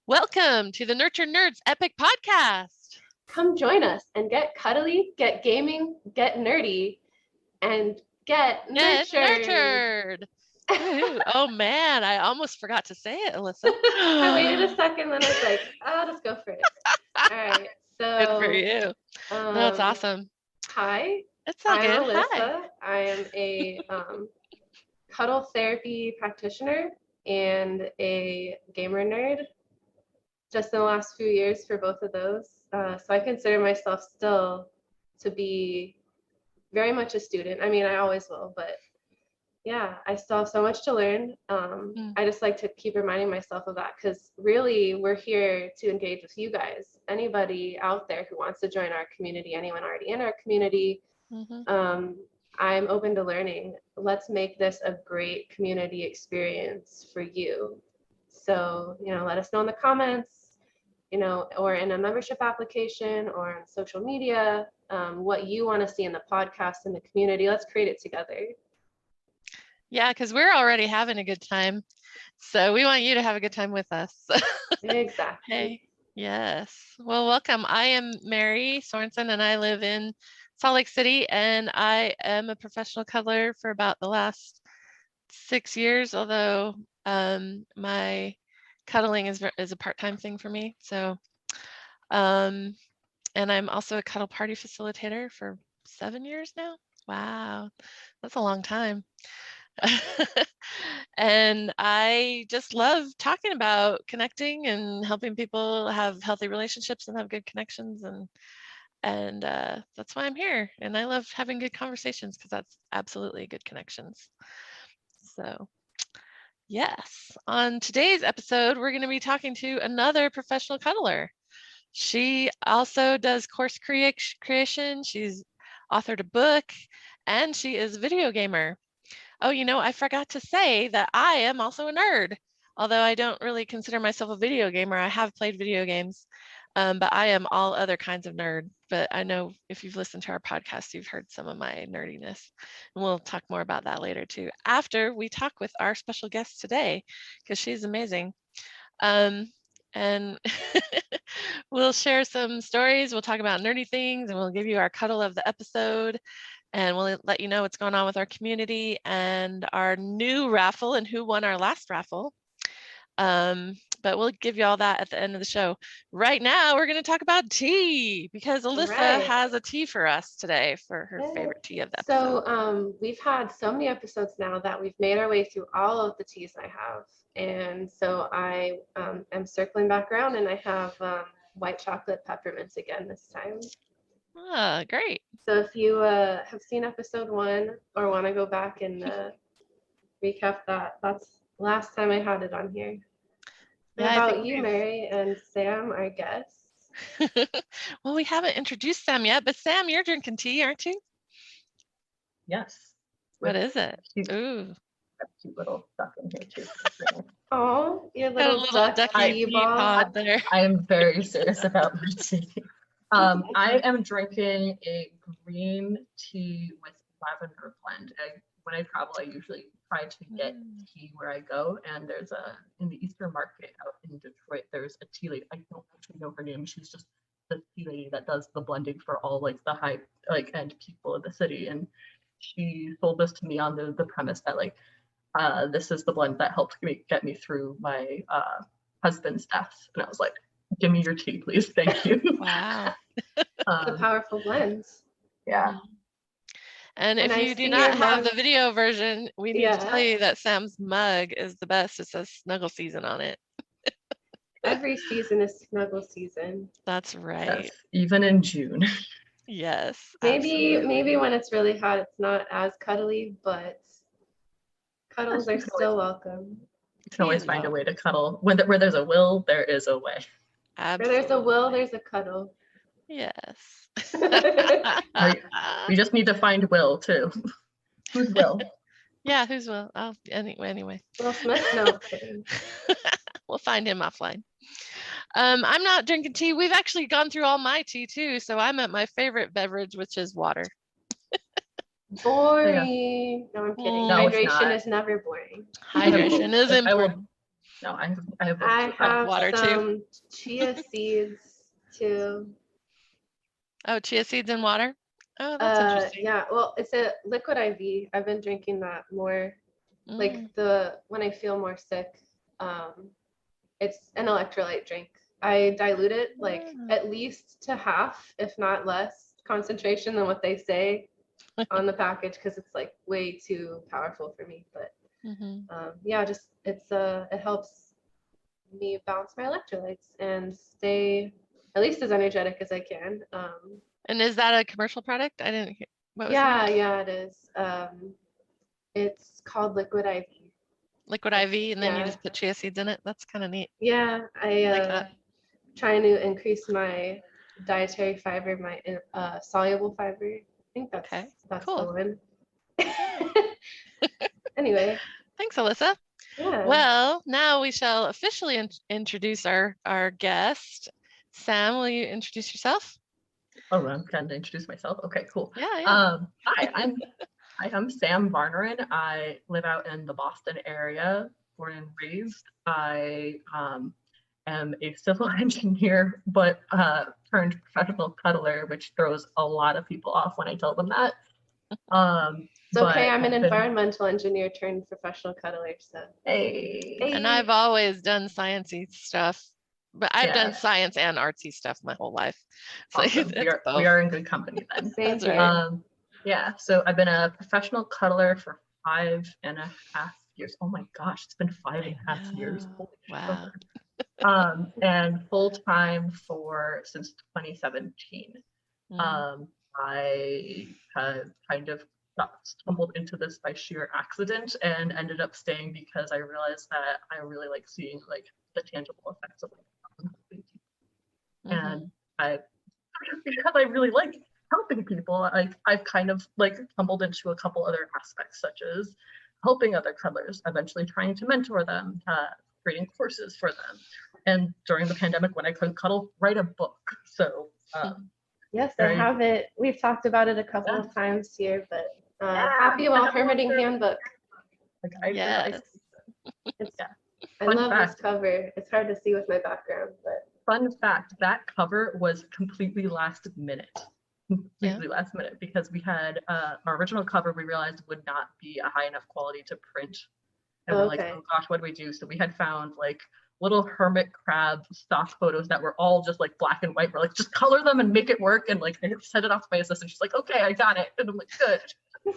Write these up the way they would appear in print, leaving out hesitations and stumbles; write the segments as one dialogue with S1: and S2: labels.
S1: Welcome to the Nurture Nerds Epic Podcast.
S2: Come join us and get cuddly, get gaming, get nerdy, and get nurtured.
S1: Oh man, I almost forgot to say it, Alyssa.
S2: I waited a second, then I was like, I'll just go for it. All right, so
S1: good for you. That's awesome.
S2: Hi,
S1: It's all
S2: I'm
S1: good.
S2: Alyssa.
S1: Hi.
S2: I am a cuddle therapy practitioner and a gamer nerd. Just in the last few years for both of those. So I consider myself still to be very much a student. I mean, I always will, but yeah, I still have so much to learn. I just like to keep reminding myself of that because really we're here to engage with you guys. Anybody out there who wants to join our community, anyone already in our community, I'm open to learning. Let's make this a great community experience for you. So, let us know in the comments, or in a membership application or on social media, what you want to see in the podcast and the community. Let's create it together.
S1: Yeah, because we're already having a good time. So we want you to have a good time with us.
S2: Exactly.
S1: Hey, yes. Well, welcome. I am Mary Sorensen and I live in Salt Lake City, and I am a professional cuddler for about the last 6 years, although my cuddling is a part-time thing for me. So, and I'm also a cuddle party facilitator for 7 years now. Wow, that's a long time. And I just love talking about connecting and helping people have healthy relationships and have good connections, and that's why I'm here. And I love having good conversations because that's absolutely good connections. So yes, on today's episode, we're going to be talking to another professional cuddler. She also does course creation. She's authored a book, and she is a video gamer. Oh, I forgot to say that I am also a nerd. Although I don't really consider myself a video gamer, I have played video games, but I am all other kinds of nerd. But I know if you've listened to our podcast, you've heard some of my nerdiness. And we'll talk more about that later too, after we talk with our special guest today, because she's amazing. And we'll share some stories. We'll talk about nerdy things, and we'll give you our cuddle of the episode. And we'll let you know what's going on with our community and our new raffle and who won our last raffle. But we'll give you all that at the end of the show. Right now, we're going to talk about tea because Alyssa has a tea for us today for her favorite tea of the episode.
S2: So we've had so many episodes now that we've made our way through all of the teas I have. And so I am circling back around, and I have white chocolate peppermints again this time.
S1: Ah, great.
S2: So if you have seen episode 1 or want to go back and recap that, that's last time I had it on here. Yeah, and about you, Mary, and Sam, our guests.
S1: Well, we haven't introduced Sam yet, but Sam, you're drinking tea, aren't you?
S3: Yes.
S1: What is it? Ooh.
S3: I have a cute little duck in here too.
S2: Oh, your little ducky
S1: pod there.
S3: I am very serious about my tea. I am drinking a green tea with lavender blend. When I travel, I usually try to get tea where I go. And there's in the Eastern Market out in Detroit, there's a tea lady. I don't actually know her name. She's just the tea lady that does the blending for all the high end people in the city. And she sold this to me on the premise that this is the blend that helped get me through my husband's death. And I was like, give me your tea, please. Thank you.
S1: Wow.
S2: The powerful blends.
S3: Yeah.
S1: And if you do not have the video version, we need to tell you that Sam's mug is the best. It says snuggle season on it.
S2: Every season is snuggle season.
S1: That's right.
S3: Yes, even in June.
S1: Yes.
S2: Maybe when it's really hot, it's not as cuddly, but cuddles are still welcome.
S3: You can always find a way to cuddle. Where there's a will, there is a way.
S1: Absolutely.
S2: Where there's a will, there's a cuddle.
S1: Yes.
S3: We just need to find Will too. Who's Will?
S1: Yeah, who's Will? Oh, anyway.
S2: Will Smith? No, kidding.
S1: We'll find him offline. I'm not drinking tea. We've actually gone through all my tea too, so I'm at my favorite beverage, which is water.
S2: Boring. No, I'm kidding.
S3: No,
S2: hydration is never boring.
S1: Hydration is important.
S3: No, I have both.
S2: I have
S1: Water too.
S2: some chia seeds too.
S1: Oh, chia seeds and water. Oh, that's interesting.
S2: Yeah, well, it's a liquid IV. I've been drinking that more, like when I feel more sick. It's an electrolyte drink. I dilute it like at least to half, if not less concentration than what they say on the package, because it's like way too powerful for me. But yeah, just it helps me balance my electrolytes and stay at least as energetic as I can.
S1: And is that a commercial product? I didn't hear. What was
S2: Yeah,
S1: that?
S2: yeah, it is. It's called Liquid IV.
S1: Liquid IV, and then you
S2: Yeah,
S1: just put chia seeds in it. That's kind of neat.
S2: yeah.
S1: I like that.
S2: Trying to increase my dietary fiber, my soluble fiber. I think
S1: Okay,
S2: that's the
S1: cool.
S2: one. Anyway,
S1: Thanks, Alyssa.
S2: yeah.
S1: Well, now we shall officially introduce our guest. Sam, will you introduce yourself?
S3: Oh, I'm trying to introduce myself. Okay, cool.
S2: Yeah.
S3: Hi, I'm Sam Varnerin. I live out in the Boston area, born and raised. I am a civil engineer, but turned professional cuddler, which throws a lot of people off when I tell them that.
S2: It's okay. I'm an environmental engineer turned professional cuddler. So
S3: hey.
S1: And I've always done sciencey stuff, but I've done science and artsy stuff my whole life. So
S3: Awesome. We are in good company then.
S2: Same
S1: That's
S2: here.
S1: right.
S3: Yeah, so I've been a professional cuddler for 5.5 years. Oh my gosh, it's been 5.5 years. Holy
S1: Wow.
S3: And full-time since 2017. I have kind of stumbled into this by sheer accident and ended up staying because I realized that I really like seeing like the tangible effects of like and because I really like helping people, I've kind of like tumbled into a couple other aspects, such as helping other cuddlers, eventually trying to mentor them, creating courses for them. And during the pandemic, when I couldn't cuddle, write a book. So
S2: yes, I have it. We've talked about it a couple of times here, but Happy While Hermiting Handbook.
S3: Like,
S1: yes.
S2: I love this cover. It's hard to see with my background, but
S3: fun fact, that cover was completely last minute. Last minute, because we had our original cover we realized would not be a high enough quality to print. And we're like, oh gosh, what do we do? So we had found like little hermit crab stock photos that were all just like black and white. We're like, just color them and make it work. And like, I sent it off to my assistant. She's like, okay, I got it. And I'm like, good.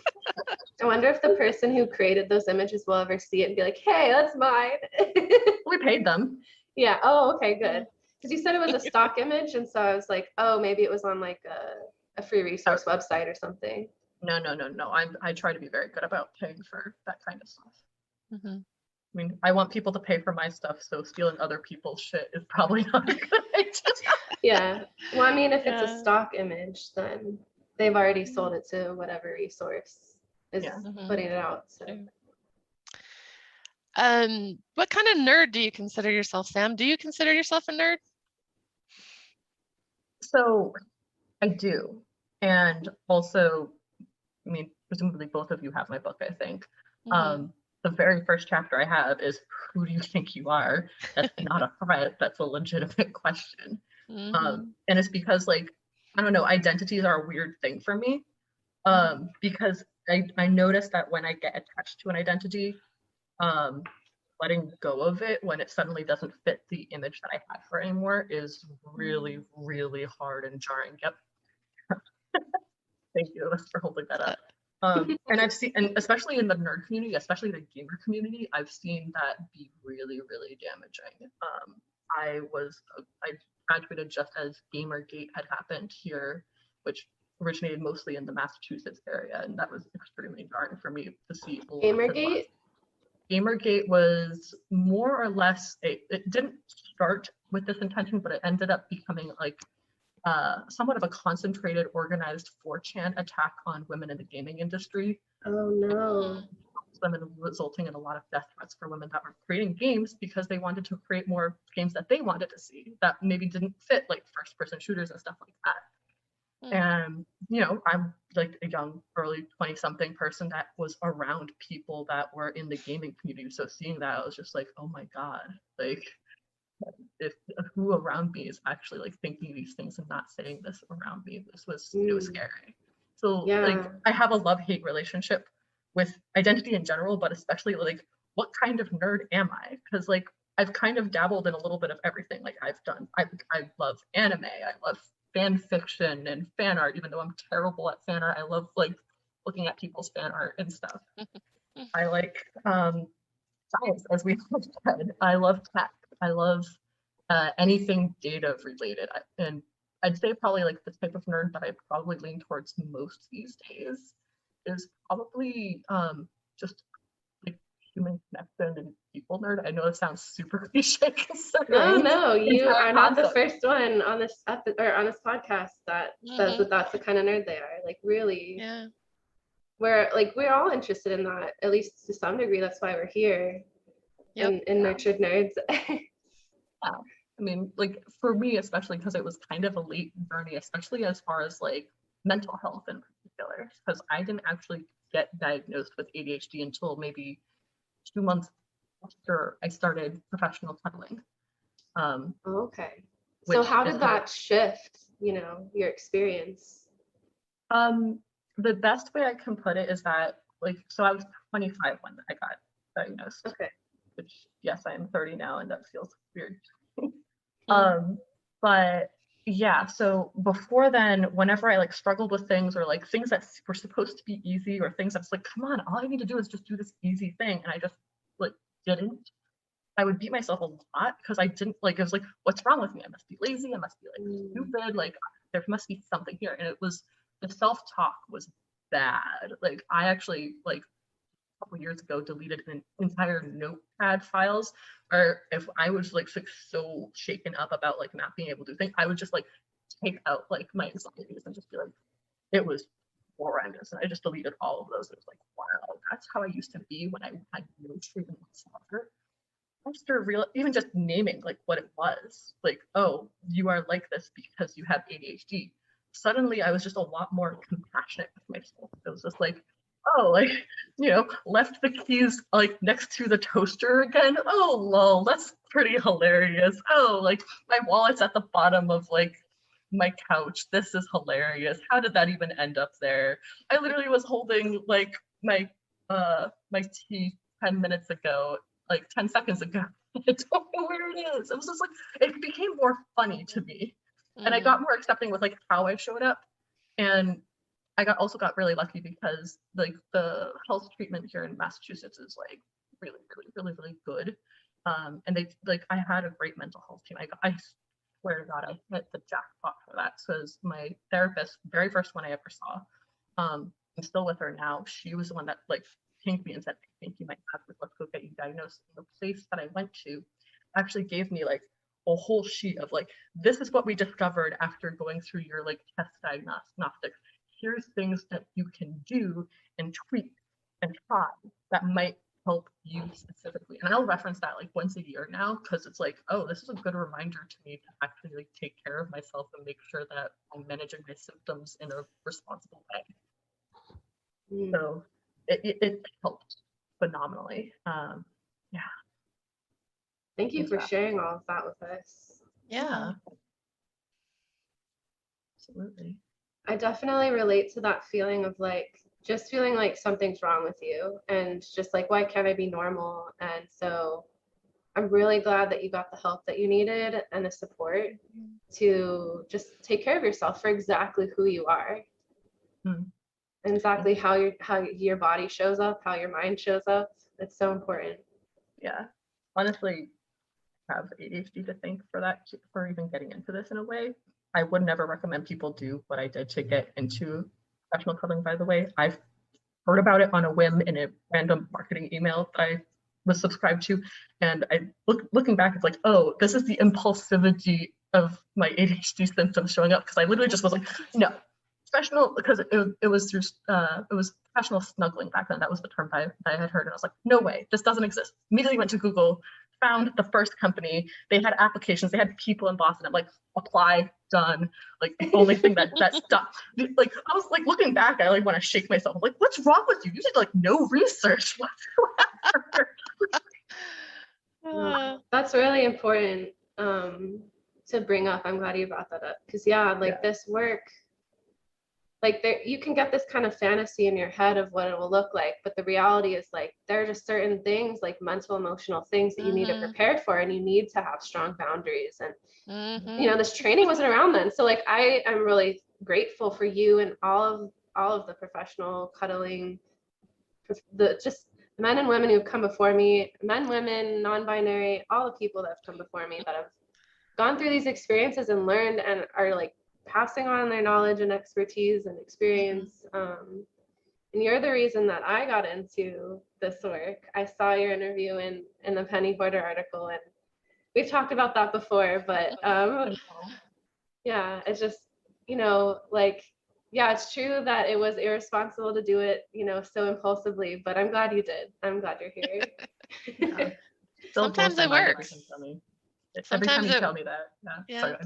S2: I wonder if the person who created those images will ever see it and be like, hey, that's mine.
S3: We paid them.
S2: Yeah. Oh, okay, good. Because you said it was a stock image. And so I was like, oh, maybe it was on like a free resource website or something.
S3: No. I try to be very good about paying for that kind of stuff. I mean, I want people to pay for my stuff, so stealing other people's shit is probably not a good idea.
S2: Yeah. Well, I mean, if it's a stock image, then they've already sold it to whatever resource is putting it out. So.
S1: What kind of nerd do you consider yourself, Sam? Do you consider yourself a nerd?
S3: So I do. And also, I mean, presumably both of you have my book, I think. The very first chapter I have is, who do you think you are? That's not a threat, that's a legitimate question. And it's because, like, I don't know, identities are a weird thing for me. Because I notice that when I get attached to an identity, letting go of it when it suddenly doesn't fit the image that I had for anymore is really, really hard and jarring. Yep. Thank you for holding that up. And I've seen, and especially in the nerd community, especially the gamer community, I've seen that be really, really damaging. I graduated just as Gamergate had happened here, which originated mostly in the Massachusetts area, and that was extremely jarring for me to see.
S2: Gamergate?
S3: Gamergate was more or less, it didn't start with this intention, but it ended up becoming like somewhat of a concentrated, organized 4chan attack on women in the gaming industry.
S2: Oh no.
S3: And resulting in a lot of death threats for women that were creating games because they wanted to create more games that they wanted to see that maybe didn't fit, like first-person shooters and stuff like And, you know, I'm like a young, early 20-something person that was around people that were in the gaming community. So seeing that, I was just like, oh my God, like, if who around me is actually like thinking these things and not saying this around me, this was, it was scary. So like, I have a love-hate relationship with identity in general, but especially like, what kind of nerd am I? Because like, I've kind of dabbled in a little bit of everything. Like I love anime, I love fan fiction and fan art, even though I'm terrible at fan art. I love like looking at people's fan art and stuff. I like science, as we said. I love tech. I love anything data related. And I'd say probably like the type of nerd that I probably lean towards most these days is probably just like human connection and people nerd. I know it sounds super cliche.
S2: No, you are not the
S3: concept.
S2: first one on this episode or on this podcast that says that that's the kind of nerd they are. Like really, we're all interested in that, at least to some degree. That's why we're here. And nurtured nerds.
S3: Yeah. I mean, like for me, especially because it was kind of a late journey, especially as far as like mental health in particular, because I didn't actually get diagnosed with ADHD until maybe 2 months after I started professional cuddling.
S2: Okay. So how did that shift, you know, your experience?
S3: The best way I can put it is that, like, so I was 25 when I got diagnosed.
S2: Okay.
S3: Which, yes, I am 30 now, and that feels weird. But yeah, so before then, whenever I like struggled with things or like things that were supposed to be easy or things that's like, come on, all I need to do is just do this easy thing, and I just like didn't, I would beat myself a lot because I didn't like, it was like, what's wrong with me? I must be lazy, I must be like stupid, like there must be something here. And it was, the self-talk was bad. Like I actually like couple years ago deleted an entire notepad files, or if I was like so shaken up about like not being able to think, I would just like take out like my anxieties and just be like, it was horrendous, and I just deleted all of those. It was like, wow, that's how I used to be when I had no treatment whatsoever. After even just naming like what it was, like, oh, you are like this because you have ADHD. Suddenly I was just a lot more compassionate with myself. It was just like, oh, like, you know, left the keys like next to the toaster again. Oh, lol, that's pretty hilarious. Oh, like my wallet's at the bottom of like my couch. This is hilarious. How did that even end up there? I literally was holding like my tea 10 minutes ago, like 10 seconds ago. I don't know where it is. It was just like, it became more funny to me. And I got more accepting with like how I showed up. And I also got really lucky because like the health treatment here in Massachusetts is like really, really, really, really good. And they like, I had a great mental health team. I swear to God, I hit the jackpot for that. Because my therapist, very first one I ever saw, I'm still with her now. She was the one that like pinged me and said, I think you might have this, let's go get you diagnosed. And the place that I went to actually gave me like a whole sheet of like, this is what we discovered after going through your like test diagnostics. Here's things that you can do and tweak and try that might help you specifically. And I'll reference that like once a year now, because it's like, oh, this is a good reminder to me to actually like take care of myself and make sure that I'm managing my symptoms in a responsible way. So it helped phenomenally. Yeah.
S2: Thank you for sharing all of that with us.
S1: Yeah.
S3: Absolutely.
S2: I definitely relate to that feeling of like just feeling like something's wrong with you and just like, why can't I be normal? And so I'm really glad that you got the help that you needed and the support to just take care of yourself for exactly who you are. And exactly how your body shows up, how your mind shows up. It's so important.
S3: Yeah. Honestly, I have ADHD to thank for that, for even getting into this in a way. I would never recommend people do what I did to get into professional cuddling, by the way. I've heard about it on a whim in a random marketing email that I was subscribed to. And I looking back, it's like, oh, this is the impulsivity of my ADHD symptoms showing up. Because I literally just was like, no, professional, because it was through, it was professional snuggling back then. That was the term that I had heard. And I was like, no way, this doesn't exist. Immediately went to Google, found the first company. They had applications, they had people in Boston. I'm like, apply, done. Like the only thing that stopped, like I was like looking back, I like want to shake myself. I'm like, what's wrong with you? You did like no research whatsoever.
S2: That's really important to bring up. I'm glad you brought that up, because this work, like you can get this kind of fantasy in your head of what it will look like, but the reality is like there are just certain things, like mental, emotional things that you need to prepare for, and you need to have strong boundaries. And this training wasn't around then, so like I am really grateful for you and all of the professional cuddling, just men and women who've come before me, men, women, non-binary, all the people that have come before me that have gone through these experiences and learned and are like passing on their knowledge and expertise and experience. And you're the reason that I got into this work. I saw your interview in the Penny Porter article, and we've talked about that before, but yeah, it's just, it's true that it was irresponsible to do it, so impulsively, but I'm glad you did. I'm glad you're here.
S3: Yeah.
S1: Sometimes it works.
S3: Every time you
S1: Sometimes
S3: tell me that.
S1: Yeah.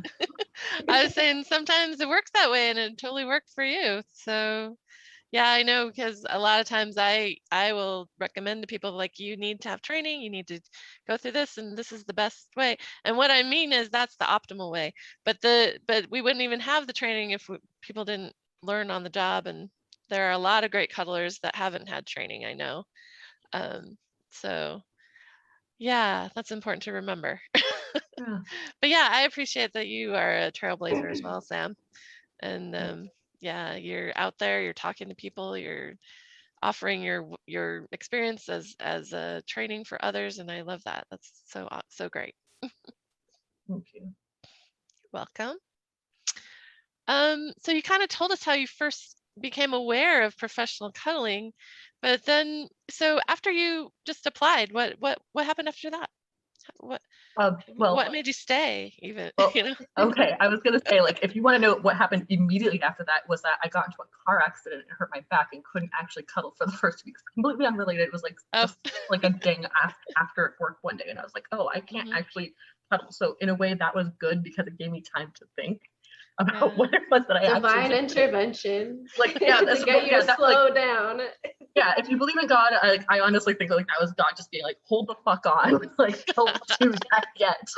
S1: I was saying sometimes it works that way, and it totally worked for you. So yeah, I know, because a lot of times I will recommend to people, like, you need to have training, you need to go through this, and this is the best way. And what I mean is that's the optimal way. But we wouldn't even have the training if people didn't learn on the job. And there are a lot of great cuddlers that haven't had training, I know. So yeah, that's important to remember.
S3: Yeah.
S1: But yeah, I appreciate that you are a trailblazer as well, Sam. And yeah, you're out there, you're talking to people, you're offering your experience as a training for others, and I love that. That's so great.
S3: Thank you.
S1: Welcome. So you kind of told us how you first became aware of professional cuddling, but then so after you just applied, what happened after that? What made you stay even?
S3: Well, okay, I was gonna say, like, if you want to know what happened immediately after that, was that I got into a car accident and hurt my back and couldn't actually cuddle for the first week. Completely unrelated. It was like just like a ding after work one day, and I was like, oh, I can't actually cuddle. So in a way, that was good because it gave me time to think about what it was that I
S2: divine
S3: actually
S2: intervention.
S3: Like, yeah,
S2: to get you to slow down.
S3: Yeah, if you believe in God, I honestly think like that was God just being like, hold the fuck on, like, don't do that yet.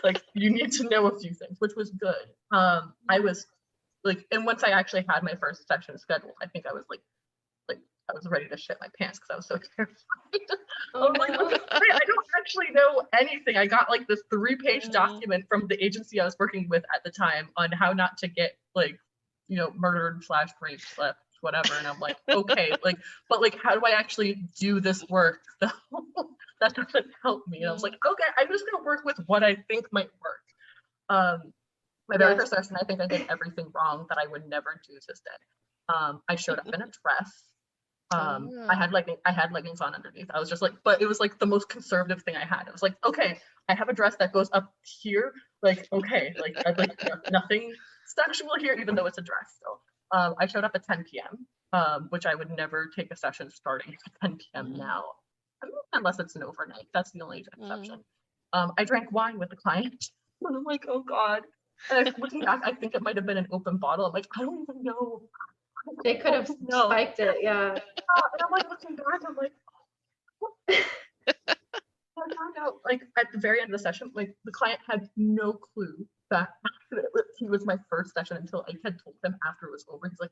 S3: Like, you need to know a few things, which was good. I was like, and once I actually had my first session scheduled, I think I was like I was ready to shit my pants because I was so terrified. I'm like, I don't actually know anything. I got like this 3-page document from the agency I was working with at the time on how not to get like, murdered / raped, whatever. And I'm like, okay, like, but like, how do I actually do this work? That doesn't help me. And I was like, okay, I'm just gonna work with what I think might work. My very first session, I think I did everything wrong that I would never do this day. I showed up in a dress. I had leggings on underneath. I was just like, but it was like the most conservative thing I had. It was like, okay, I have a dress that goes up here. Like, okay, like I'd like nothing sexual here, even though it's a dress. So I showed up at 10 p.m., which I would never take a session starting at 10 p.m. now, unless it's an overnight. That's the only exception. I drank wine with the client. And I'm like, oh God. And looking back, I think it might have been an open bottle. I'm like, I don't even know.
S2: They could have spiked it, yeah.
S3: And I'm like looking back, I'm like, I found out like at the very end of the session, like the client had no clue that he was my first session until I had told him after it was over. He's like,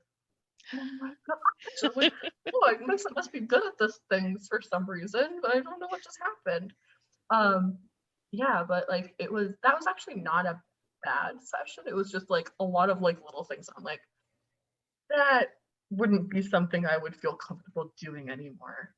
S3: oh my God. So I'm like, oh, I must be good at this thing for some reason, but I don't know what just happened. Yeah, but like that was actually not a bad session. It was just like a lot of like little things. I'm like, that wouldn't be something I would feel comfortable doing anymore.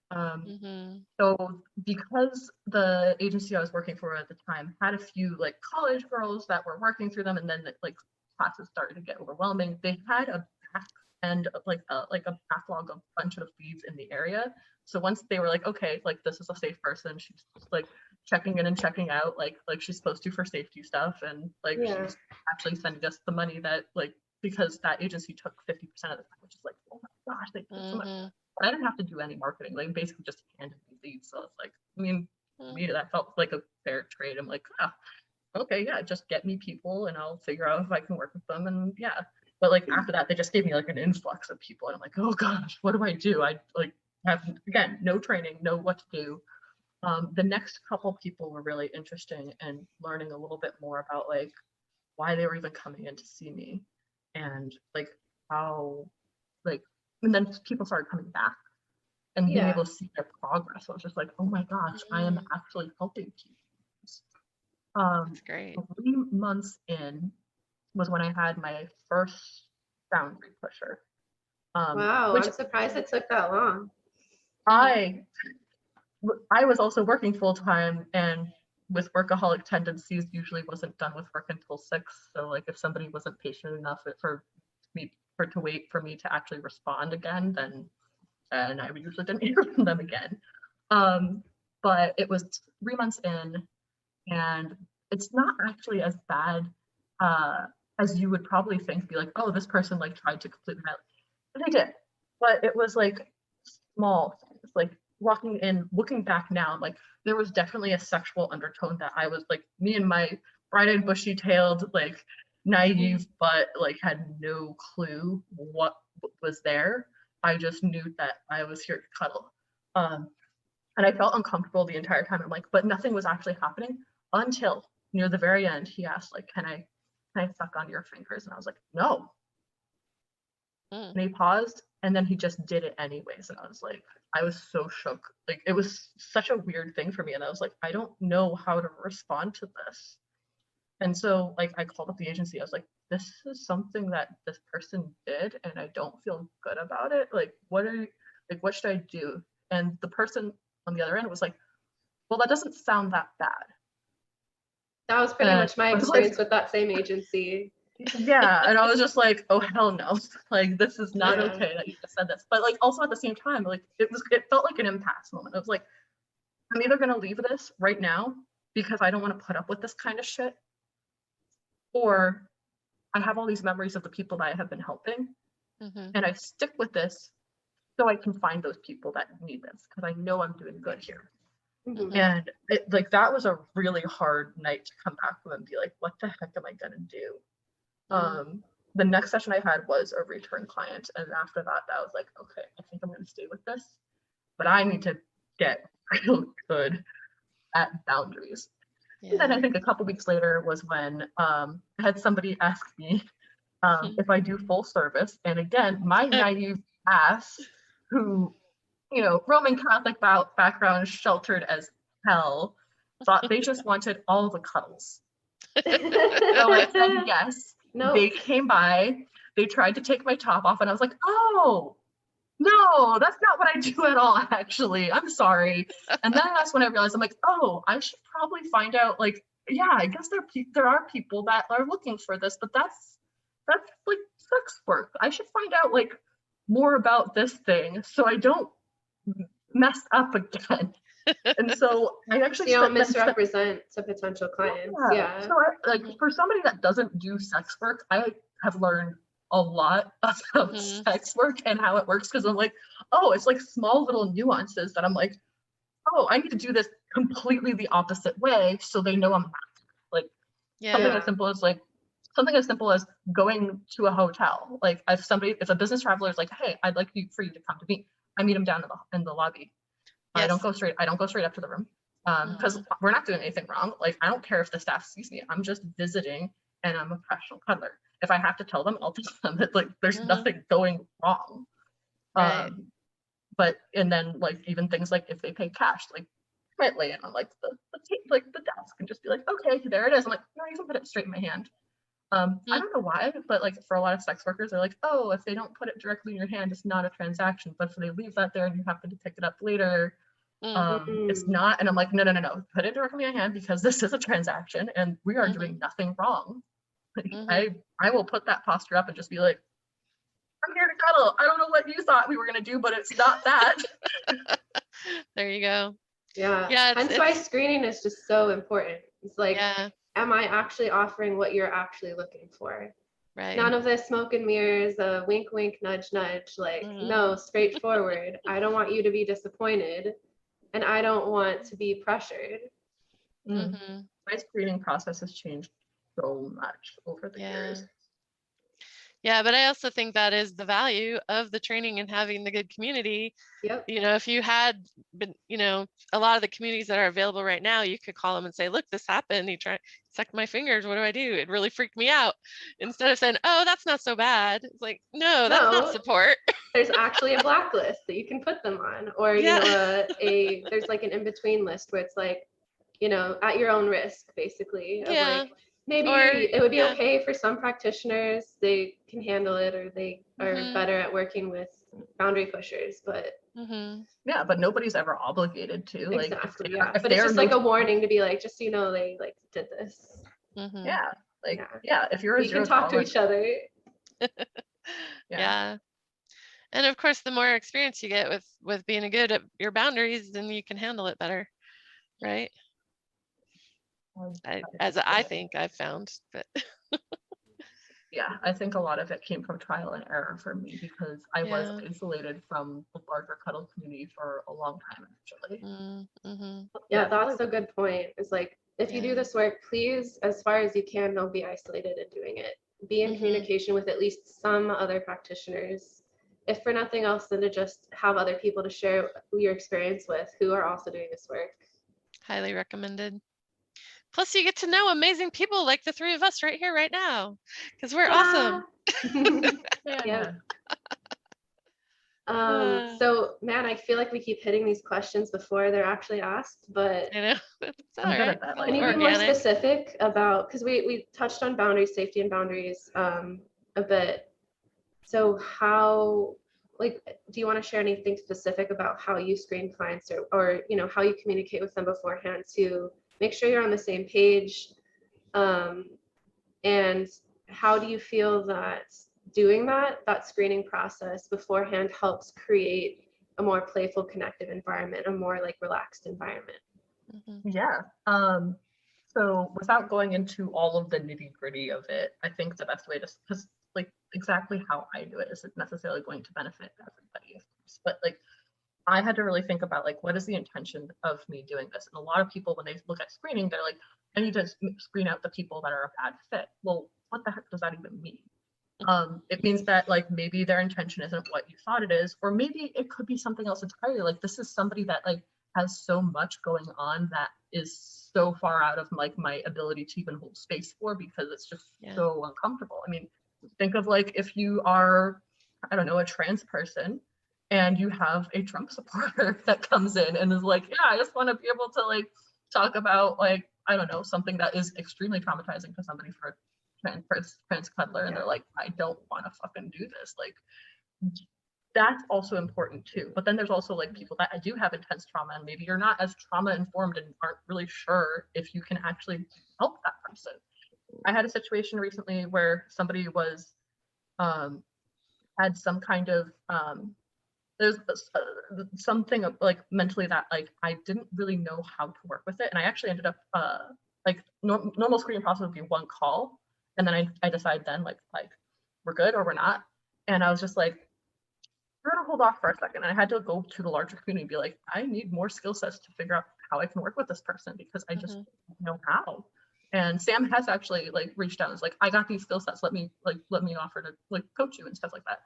S3: So because the agency I was working for at the time had a few like college girls that were working through them, and then like classes started to get overwhelming, they had a back end of like a backlog of a bunch of leads in the area. So once they were like, okay, like this is a safe person, she's just like checking in and checking out like she's supposed to for safety stuff, and like she's actually sending us the money that like, because that agency took 50% of the time, which is like, oh my gosh, they took so much. But I didn't have to do any marketing. Like basically just handed me leads. So it's like, I mean, to me, that felt like a fair trade. I'm like, okay, yeah, just get me people and I'll figure out if I can work with them. And yeah. But like after that, they just gave me like an influx of people. And I'm like, oh gosh, what do I do? I like have, again, no training, know what to do. The next couple people were really interesting and learning a little bit more about like why they were even coming in to see me and like how like, and then people started coming back and being able to see their progress. I was just like, oh my gosh, I am actually helping people.
S1: That's great.
S3: 3 months in was when I had my first boundary pusher.
S2: Wow,
S3: which
S2: I'm surprised it took that long.
S3: I was also working full time, and with workaholic tendencies, usually wasn't done with work until 6. So like if somebody wasn't patient enough for to wait for me to actually respond again, then and I usually didn't hear from them again. But it was 3 months in, and it's not actually as bad as you would probably think. Be like, oh, this person like tried to completely violate. And they did, but it was like small things. Like walking in, looking back now, like there was definitely a sexual undertone that I was like, me and my bright-eyed, bushy-tailed, like naive, but like had no clue what was there. I just knew that I was here to cuddle. And I felt uncomfortable the entire time. I'm like, but nothing was actually happening until near the very end. He asked, like, can I suck on your fingers? And I was like, no. And he paused, and then he just did it anyways. And I was like, I was so shook. Like, it was such a weird thing for me. And I was like, I don't know how to respond to this. And so, like, I called up the agency. I was like, this is something that this person did, and I don't feel good about it. Like, what should I do? And the person on the other end was like, well, that doesn't sound that bad.
S2: That was pretty much my experience with that same agency.
S3: Yeah, and I was just like, oh hell no, like this is not okay that you just said this. But like also at the same time, like it felt like an impasse moment. I was like, I'm either gonna leave this right now because I don't want to put up with this kind of shit, or I have all these memories of the people that I have been helping, and I stick with this so I can find those people that need this, because I know I'm doing good here. And like that was a really hard night to come back from and be like, what the heck am I gonna do? The next session I had was a return client, and after that I was like, okay, I think I'm gonna stay with this, but I need to get real good at boundaries. And then I think a couple weeks later was when I had somebody ask me if I do full service, and again, my naive ass, who, you know, Roman Catholic background, sheltered as hell, thought they just wanted all the cuddles. So I said yes. No. They came by, they tried to take my top off, and I was like, oh, no, that's not what I do at all, actually. I'm sorry. And then that's when I realized, I'm like, oh, I should probably find out, like, yeah, I guess there are people that are looking for this, but that's like sex work. I should find out like more about this thing so I don't mess up again. And so I actually
S2: don't misrepresent to potential clients. Yeah.
S3: So like for somebody that doesn't do sex work, I have learned a lot about sex work and how it works, because I'm like, oh, it's like small little nuances that I'm like, oh, I need to do this completely the opposite way so they know I'm not. Like something as simple as going to a hotel. Like if a business traveler is like, hey, I'd like for you to come to me, I meet them down in the lobby. Yes. I don't go straight up to the room because we're not doing anything wrong. Like I don't care if the staff sees me. I'm just visiting, and I'm a professional cuddler. If I have to tell them, I'll tell them that like there's nothing going wrong.
S1: Right.
S3: But and then like even things like if they pay cash, like I might lay it on like the desk and just be like, okay, there it is. I'm like, no, you can put it straight in my hand. I don't know why, but like for a lot of sex workers, they're like, oh, if they don't put it directly in your hand, it's not a transaction. But if they leave that there and you happen to pick it up later, it's not. And I'm like, no, put it directly in your hand, because this is a transaction and we are doing nothing wrong. Like, I will put that posture up and just be like, I'm here to cuddle. I don't know what you thought we were gonna do, but it's not that.
S1: There you go.
S2: Yeah. Hence why screening is just so important. It's like, am I actually offering what you're actually looking for? Right. None of this smoke and mirrors, wink, wink, nudge, nudge. Like, no, straightforward. I don't want you to be disappointed. and I don't want to be pressured.
S1: Mm-hmm.
S3: My screening process has changed so much over the years.
S1: Yeah, but I also think that is the value of the training and having the good community.
S2: Yep.
S1: You know, if you had been, you know, a lot of the communities that are available right now, you could call them and say, look, this happened. He sucked my fingers. What do I do? It really freaked me out. Instead of saying, oh, that's not so bad. It's like, no, that's not support.
S2: There's actually a blacklist that you can put them on, or, you know, there's like an in-between list where it's like, you know, at your own risk, basically, of like, maybe it would be okay for some practitioners, they can handle it, or they are better at working with boundary pushers, but
S3: yeah, but nobody's ever obligated to.
S2: Exactly,
S3: like,
S2: but it's just like a warning to be like, just so you know, they like did this.
S3: Yeah, like if you're
S2: you can talk to each other.
S1: Yeah. And of course, the more experience you get with being good at your boundaries, then you can handle it better, right? I think I've found, but
S3: yeah, I think a lot of it came from trial and error for me, because I was isolated from the larger cuddle community for a long time, actually.
S2: Yeah, that's a good point. It's like, if you do this work, please, as far as you can, don't be isolated in doing it. Be in communication with at least some other practitioners, if for nothing else than to just have other people to share your experience with who are also doing this work.
S1: Highly recommended. Plus, you get to know amazing people like the three of us right here, right now, because we're awesome.
S2: Yeah. So, man, I feel like we keep hitting these questions before they're actually asked, but
S1: I know. It's all
S3: I'm good
S1: right.
S3: at that.
S2: Can you be more specific about, because we touched on boundaries, safety and boundaries a bit. So how, like, do you want to share anything specific about how you screen clients, or you know, how you communicate with them beforehand to make sure you're on the same page? And how do you feel that doing that screening process beforehand helps create a more playful, connective environment, a more like relaxed environment?
S3: Yeah. So without going into all of the nitty gritty of it, I think the best way to, because like exactly how I do it isn't necessarily going to benefit everybody, of course, but like I had to really think about like, what is the intention of me doing this? And a lot of people, when they look at screening, they're like, I need to screen out the people that are a bad fit. Well, what the heck does that even mean? It means that like maybe their intention isn't what you thought it is, or maybe it could be something else entirely. Like this is somebody that like has so much going on that is so far out of like my ability to even hold space for, because it's just so uncomfortable. I mean, think of like if you are, I don't know, a trans person and you have a Trump supporter that comes in and is like, yeah, I just want to be able to like talk about like, I don't know, something that is extremely traumatizing to somebody for trans cuddler, and they're like, I don't want to fucking do this. Like, that's also important too. But then there's also like people that do have intense trauma, and maybe you're not as trauma informed and aren't really sure if you can actually help that person. I had a situation recently where somebody was had some kind of there's something like mentally that like I didn't really know how to work with it, and I actually ended up like normal screening process would be one call, and then I decide then like we're good or we're not, and I was just like, we're gonna hold off for a second, and I had to go to the larger community and be like, I need more skill sets to figure out how I can work with this person, because I just don't know how. And Sam has actually like reached out and was like, I got these skill sets, let me offer to like coach you and stuff like that.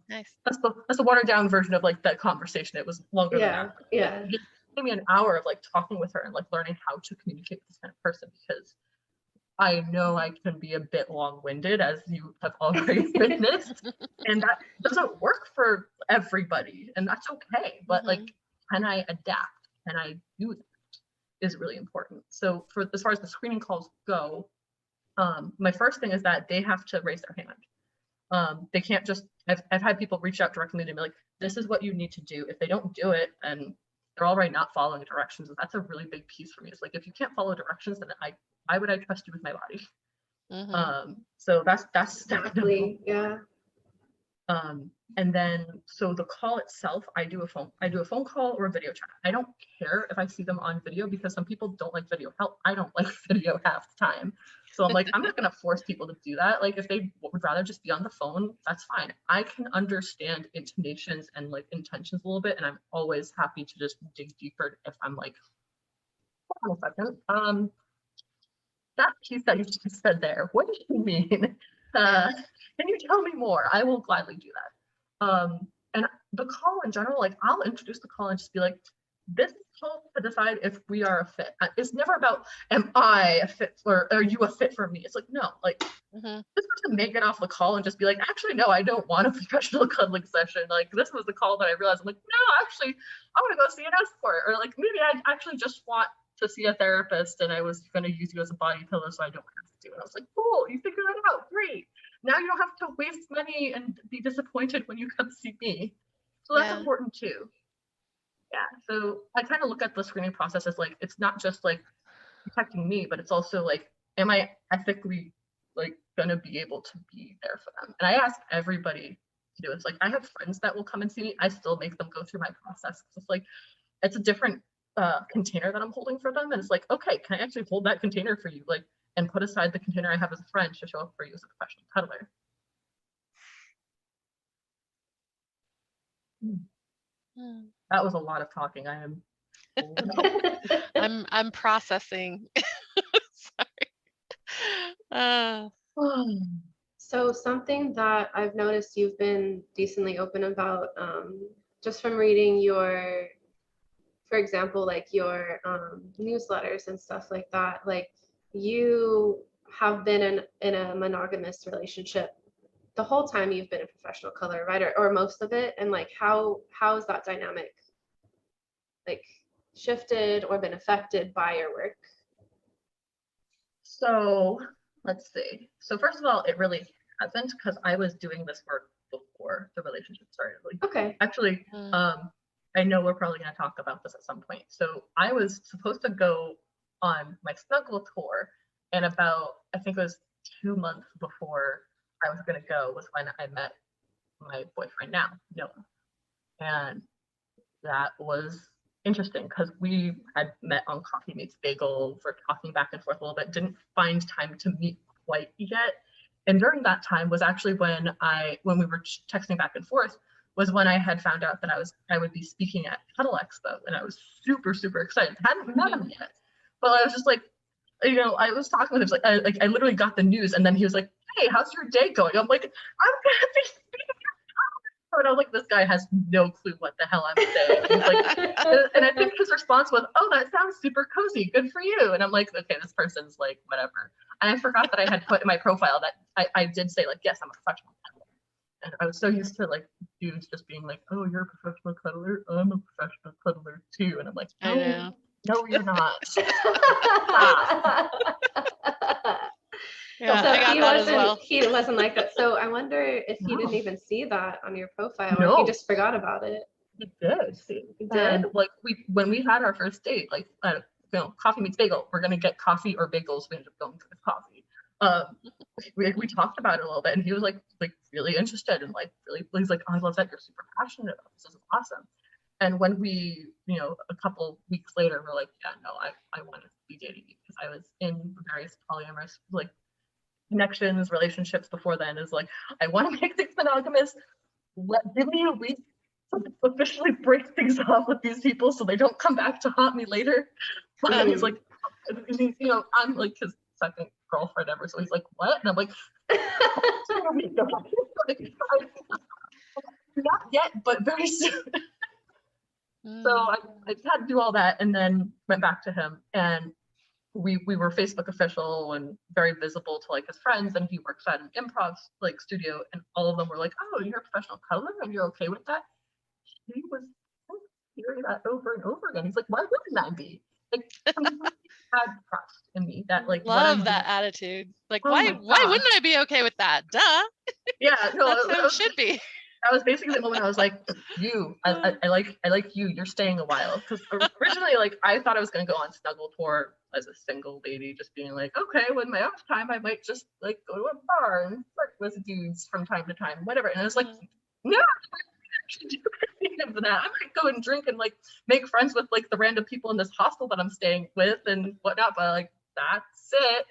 S1: Nice.
S3: That's the watered down version of like that conversation. It was longer than that.
S2: Yeah.
S3: It gave me an hour of like talking with her and like learning how to communicate with this kind of person, because I know I can be a bit long-winded, as you have already witnessed, and that doesn't work for everybody, and that's okay. But like, can I adapt? Can I do that? Is really important. So for as far as the screening calls go, my first thing is that they have to raise their hand. They can't just, I've had people reach out directly to me like, this is what you need to do. If they don't do it, then they're already not following directions. And that's a really big piece for me. It's like, if you can't follow directions, then why would I trust you with my body? So that's
S2: exactly. Yeah.
S3: And then so the call itself, I do a phone call or a video chat. I don't care if I see them on video, because some people don't like video. Hell, I don't like video half the time. So I'm like, I'm not gonna force people to do that. Like if they would rather just be on the phone, that's fine. I can understand intonations and like intentions a little bit, and I'm always happy to just dig deeper if I'm like, hold on a second. That piece that you just said there, what do you mean? Can you tell me more? I will gladly do that. And the call in general, like I'll introduce the call and just be like, this call to decide if we are a fit. It's never about, am I a fit or are you a fit for me? It's like, no, like this person may get off the call and just be like, actually, no, I don't want a professional cuddling session. Like this was the call that I realized I'm like, no, actually, I want to go see an escort. Or like maybe I actually just want to see a therapist and I was going to use you as a body pillow so I don't have to do it. I was like, cool, you figured that out, great. Now you don't have to waste money and be disappointed when you come see me. So that's important too. Yeah, so I kind of look at the screening process as like, it's not just like protecting me, but it's also like, am I ethically like gonna be able to be there for them? And I ask everybody to do it. It's like, I have friends that will come and see me. I still make them go through my process. It's like, it's a different container that I'm holding for them. And it's like, okay, can I actually hold that container for you? Like, and put aside the container I have as a friend to show up for you as a professional cuddler. That was a lot of talking. I am
S1: I'm processing. Sorry.
S2: So something that I've noticed you've been decently open about, just from reading your, for example, like your newsletters and stuff like that, like you have been in a monogamous relationship the whole time you've been a professional cuddler, right? Or most of it. And like, how is that dynamic like shifted or been affected by your work?
S3: So let's see. So first of all, it really hasn't, because I was doing this work before the relationship started. Like,
S2: okay.
S3: Actually, I know we're probably going to talk about this at some point. So I was supposed to go on my snuggle tour, and about, I think it was 2 months before I was going to go was when I met my boyfriend now, Noah. And that was interesting because we had met on Coffee Meets Bagel, for talking back and forth a little bit, didn't find time to meet quite yet. And during that time was actually when we were texting back and forth, was when I had found out that I would be speaking at Cuddle Expo, and I was super, super excited. Hadn't met him yet, but I was just like, you know, I was talking with him, like I literally got the news, and then he was like, "Hey, how's your day going?" I'm like, "I'm gonna be speaking at Cuddle Expo," and I was like, "This guy has no clue what the hell I'm saying." And he's like, and I think his response was, "Oh, that sounds super cozy. Good for you." And I'm like, okay, this person's like, whatever. And I forgot that I had put in my profile that I did say like, yes, I'm a professional cuddler. And I was so used to like dudes just being like, "Oh, you're a professional cuddler. I'm a professional cuddler too." And I'm like,
S1: I know.
S3: No, you're not.
S1: Yeah,
S2: so
S1: I got that as well.
S2: He wasn't like that. So I wonder if he didn't even see that on your profile, or if he just forgot about it.
S3: He did see.
S2: He did?
S3: And like when we had our first date, like you know, Coffee Meets Bagel, we're gonna get coffee or bagels. We ended up going for the coffee. We talked about it a little bit, and he was like really interested, and like really, he's like, "Oh, I love that you're super passionate about this. This is awesome." And when we, you know, a couple weeks later, we're like, "Yeah, no, I want to be dating you," because I was in various polyamorous like connections, relationships before then. Is like, I want to make things monogamous. Give me a week to officially break things off with these people so they don't come back to haunt me later. But he's like, you know, I'm like his second girlfriend ever, so he's like, "What?" And I'm like, not yet, but very soon. So I had to do all that, and then went back to him, and we were Facebook official and very visible to like his friends, and he works at an improv like studio, and all of them were like, "Oh, you're a professional cuddler and you're okay with that?" He was hearing that over and over again. He's like, "Why wouldn't I be?" Like, had trust in me that like
S1: love that attitude. Like, why wouldn't I be okay with that? Duh.
S3: Yeah, no,
S1: that's how it should be.
S3: That was basically the moment I was like, I like you. You're staying a while, because originally, like, I thought I was gonna go on snuggle tour as a single lady, just being like, okay, when my off time, I might just like go to a bar and flirt with dudes from time to time, whatever. And I was like, no, I should do anything of that. I might go and drink and like make friends with like the random people in this hostel that I'm staying with and whatnot. But like, that's it.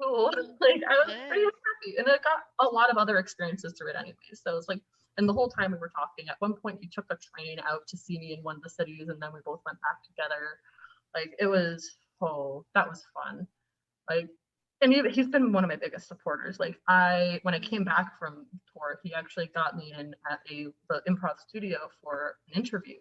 S3: cool. Like I was pretty
S1: Nice.
S3: happy, and I got a lot of other experiences through it anyways. So it's like, and the whole time we were talking, at one point he took a train out to see me in one of the cities, and then we both went back together. Like it was, oh, that was fun. Like, and he's been one of my biggest supporters. Like when I came back from tour, he actually got me in at the improv studio for an interview.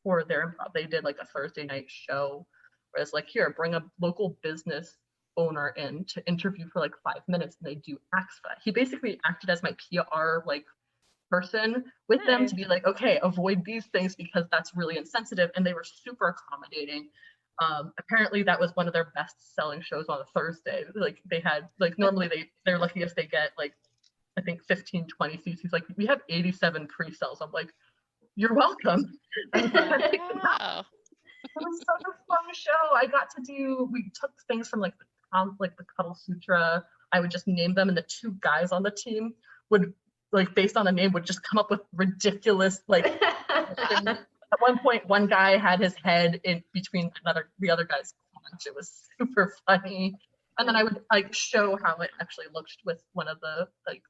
S3: For their improv, they did like a Thursday night show where it's like, here, bring a local business owner in to interview for like 5 minutes, and they do acts for that. He basically acted as my PR like person with them to be like, okay, avoid these things because that's really insensitive, and they were super accommodating. Apparently that was one of their best selling shows on a Thursday. Like they had like normally they're lucky if they get like I think 15 20 seats. He's like, we have 87 pre-sales. I'm like, you're welcome.
S1: Wow.
S3: It was such a fun show. We took things from like the Cuddle Sutra. I would just name them, and the two guys on the team would like based on the name would just come up with ridiculous like things. At one point, one guy had his head in between the other guy's crotch. It was super funny. And then I would like show how it actually looked with one of the like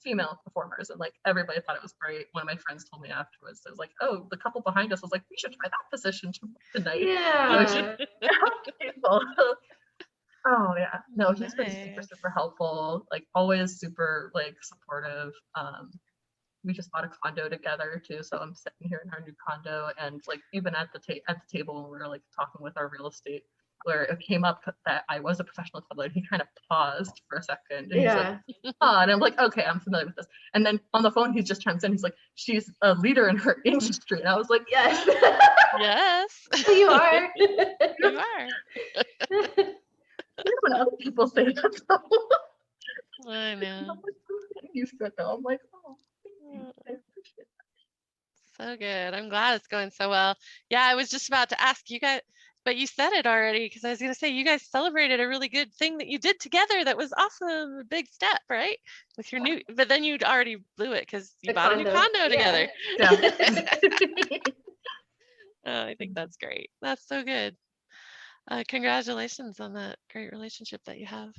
S3: female performers, and like everybody thought it was great. One of my friends told me afterwards, it was like, oh, the couple behind us was like, we should try that position tonight.
S2: Yeah.
S3: People. Oh yeah, no, he's been
S1: Nice.
S3: super helpful, like always super like supportive. We just bought a condo together too, so I'm sitting here in our new condo, and like even at the table when we were like talking with our real estate, where it came up that I was a professional cuddler, and he kind of paused for a second, and he's like, oh, and I'm like, okay, I'm familiar with this. And then on the phone, he just chimes in, he's like, she's a leader in her industry, and I was like,
S2: yes.
S1: Yes.
S2: You are.
S1: You are.
S3: when other people say that, though.
S1: I
S3: I'm
S1: know.
S3: like, I'm getting used to it though. I'm like, oh, thank you. I appreciate
S1: So good. I'm glad it's going so well. Yeah, I was just about to ask you guys, but you said it already because I was going to say you guys celebrated a really good thing that you did together. That was awesome. A big step, right? With your new, but then you'd already blew it because you
S2: The
S1: bought a new condo together.
S3: that. Yeah.
S1: Oh, I think that's great. That's so good. Congratulations on that great relationship that you have.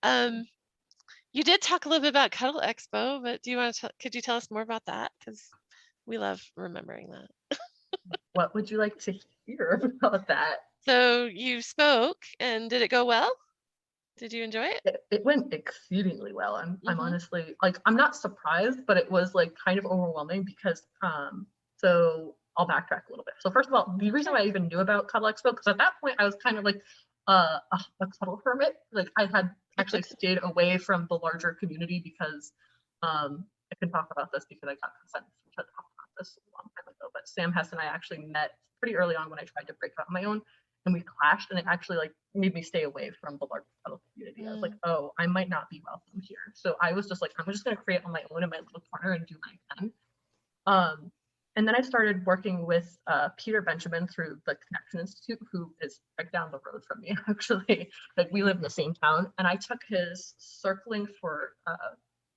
S1: Um, you did talk a little bit about Cuddle Expo, but do you want to? Could you tell us more about that? Because we love remembering that.
S3: What would you like to hear about that?
S1: So you spoke, and did it go well? Did you enjoy it?
S3: It went exceedingly well. I'm
S1: Mhm.
S3: honestly like, I'm not surprised, but it was like kind of overwhelming because so I'll backtrack a little bit. So first of all, the reason why I even knew about Cuddle Expo, because at that point I was kind of like a cuddle hermit. Like I had actually stayed away from the larger community because I can talk about this because I got consent to talk about this a long time ago. But Sam Hess and I actually met pretty early on when I tried to break out on my own, and we clashed, and it actually like made me stay away from the larger cuddle community. I was like, oh, I might not be welcome here. So I was just like, I'm just gonna create on my own in my little corner and do what I can. And then I started working with Peter Benjamin through the Connection Institute, who is right down the road from me, actually. Like we live in the same town. And I took his Circling for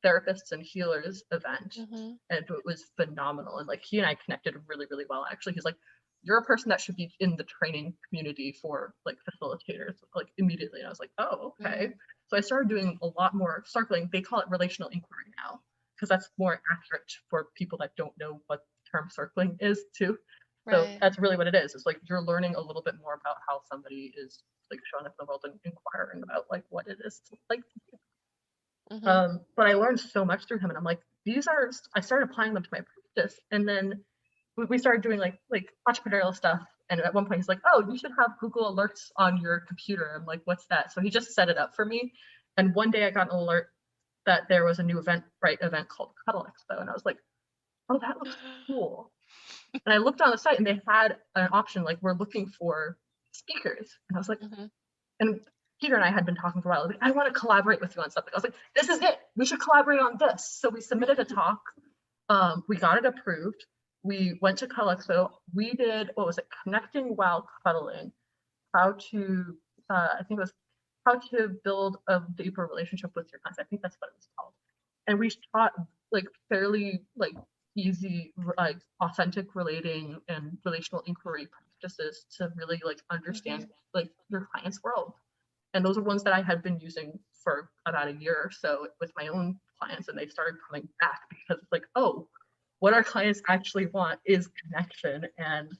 S3: Therapists and Healers event, and it was phenomenal. And like he and I connected really, really well. Actually, he's like, you're a person that should be in the training community for like facilitators, like immediately. And I was like, oh, okay. So I started doing a lot more circling. They call it relational inquiry now, because that's more accurate for people that don't know what term circling is too. So
S1: Right.
S3: that's really what it is. It's like you're learning a little bit more about how somebody is like showing up in the world and inquiring about like what it is like. But I learned so much through him, and I'm like, I started applying them to my practice, and then we started doing like entrepreneurial stuff. And at one point he's like, oh, you should have Google Alerts on your computer. I'm like, what's that? So he just set it up for me. And one day I got an alert that there was a new event called Cuddle Expo. And I was like, oh, that looks cool. And I looked on the site, and they had an option like, we're looking for speakers. And I was like, and Peter and I had been talking for a while. Like, I want to collaborate with you on something. I was like, this is it. We should collaborate on this. So we submitted a talk. We got it approved. We went to Cuddle Expo. We did, what was it? Connecting while cuddling. How to, I think it was how to build a deeper relationship with your clients. I think that's what it was called. And we taught like fairly like easy, like authentic relating and relational inquiry practices to really like understand like your client's world. And those are ones that I had been using for about a year or so with my own clients, and they started coming back because it's like, oh, what our clients actually want is connection. And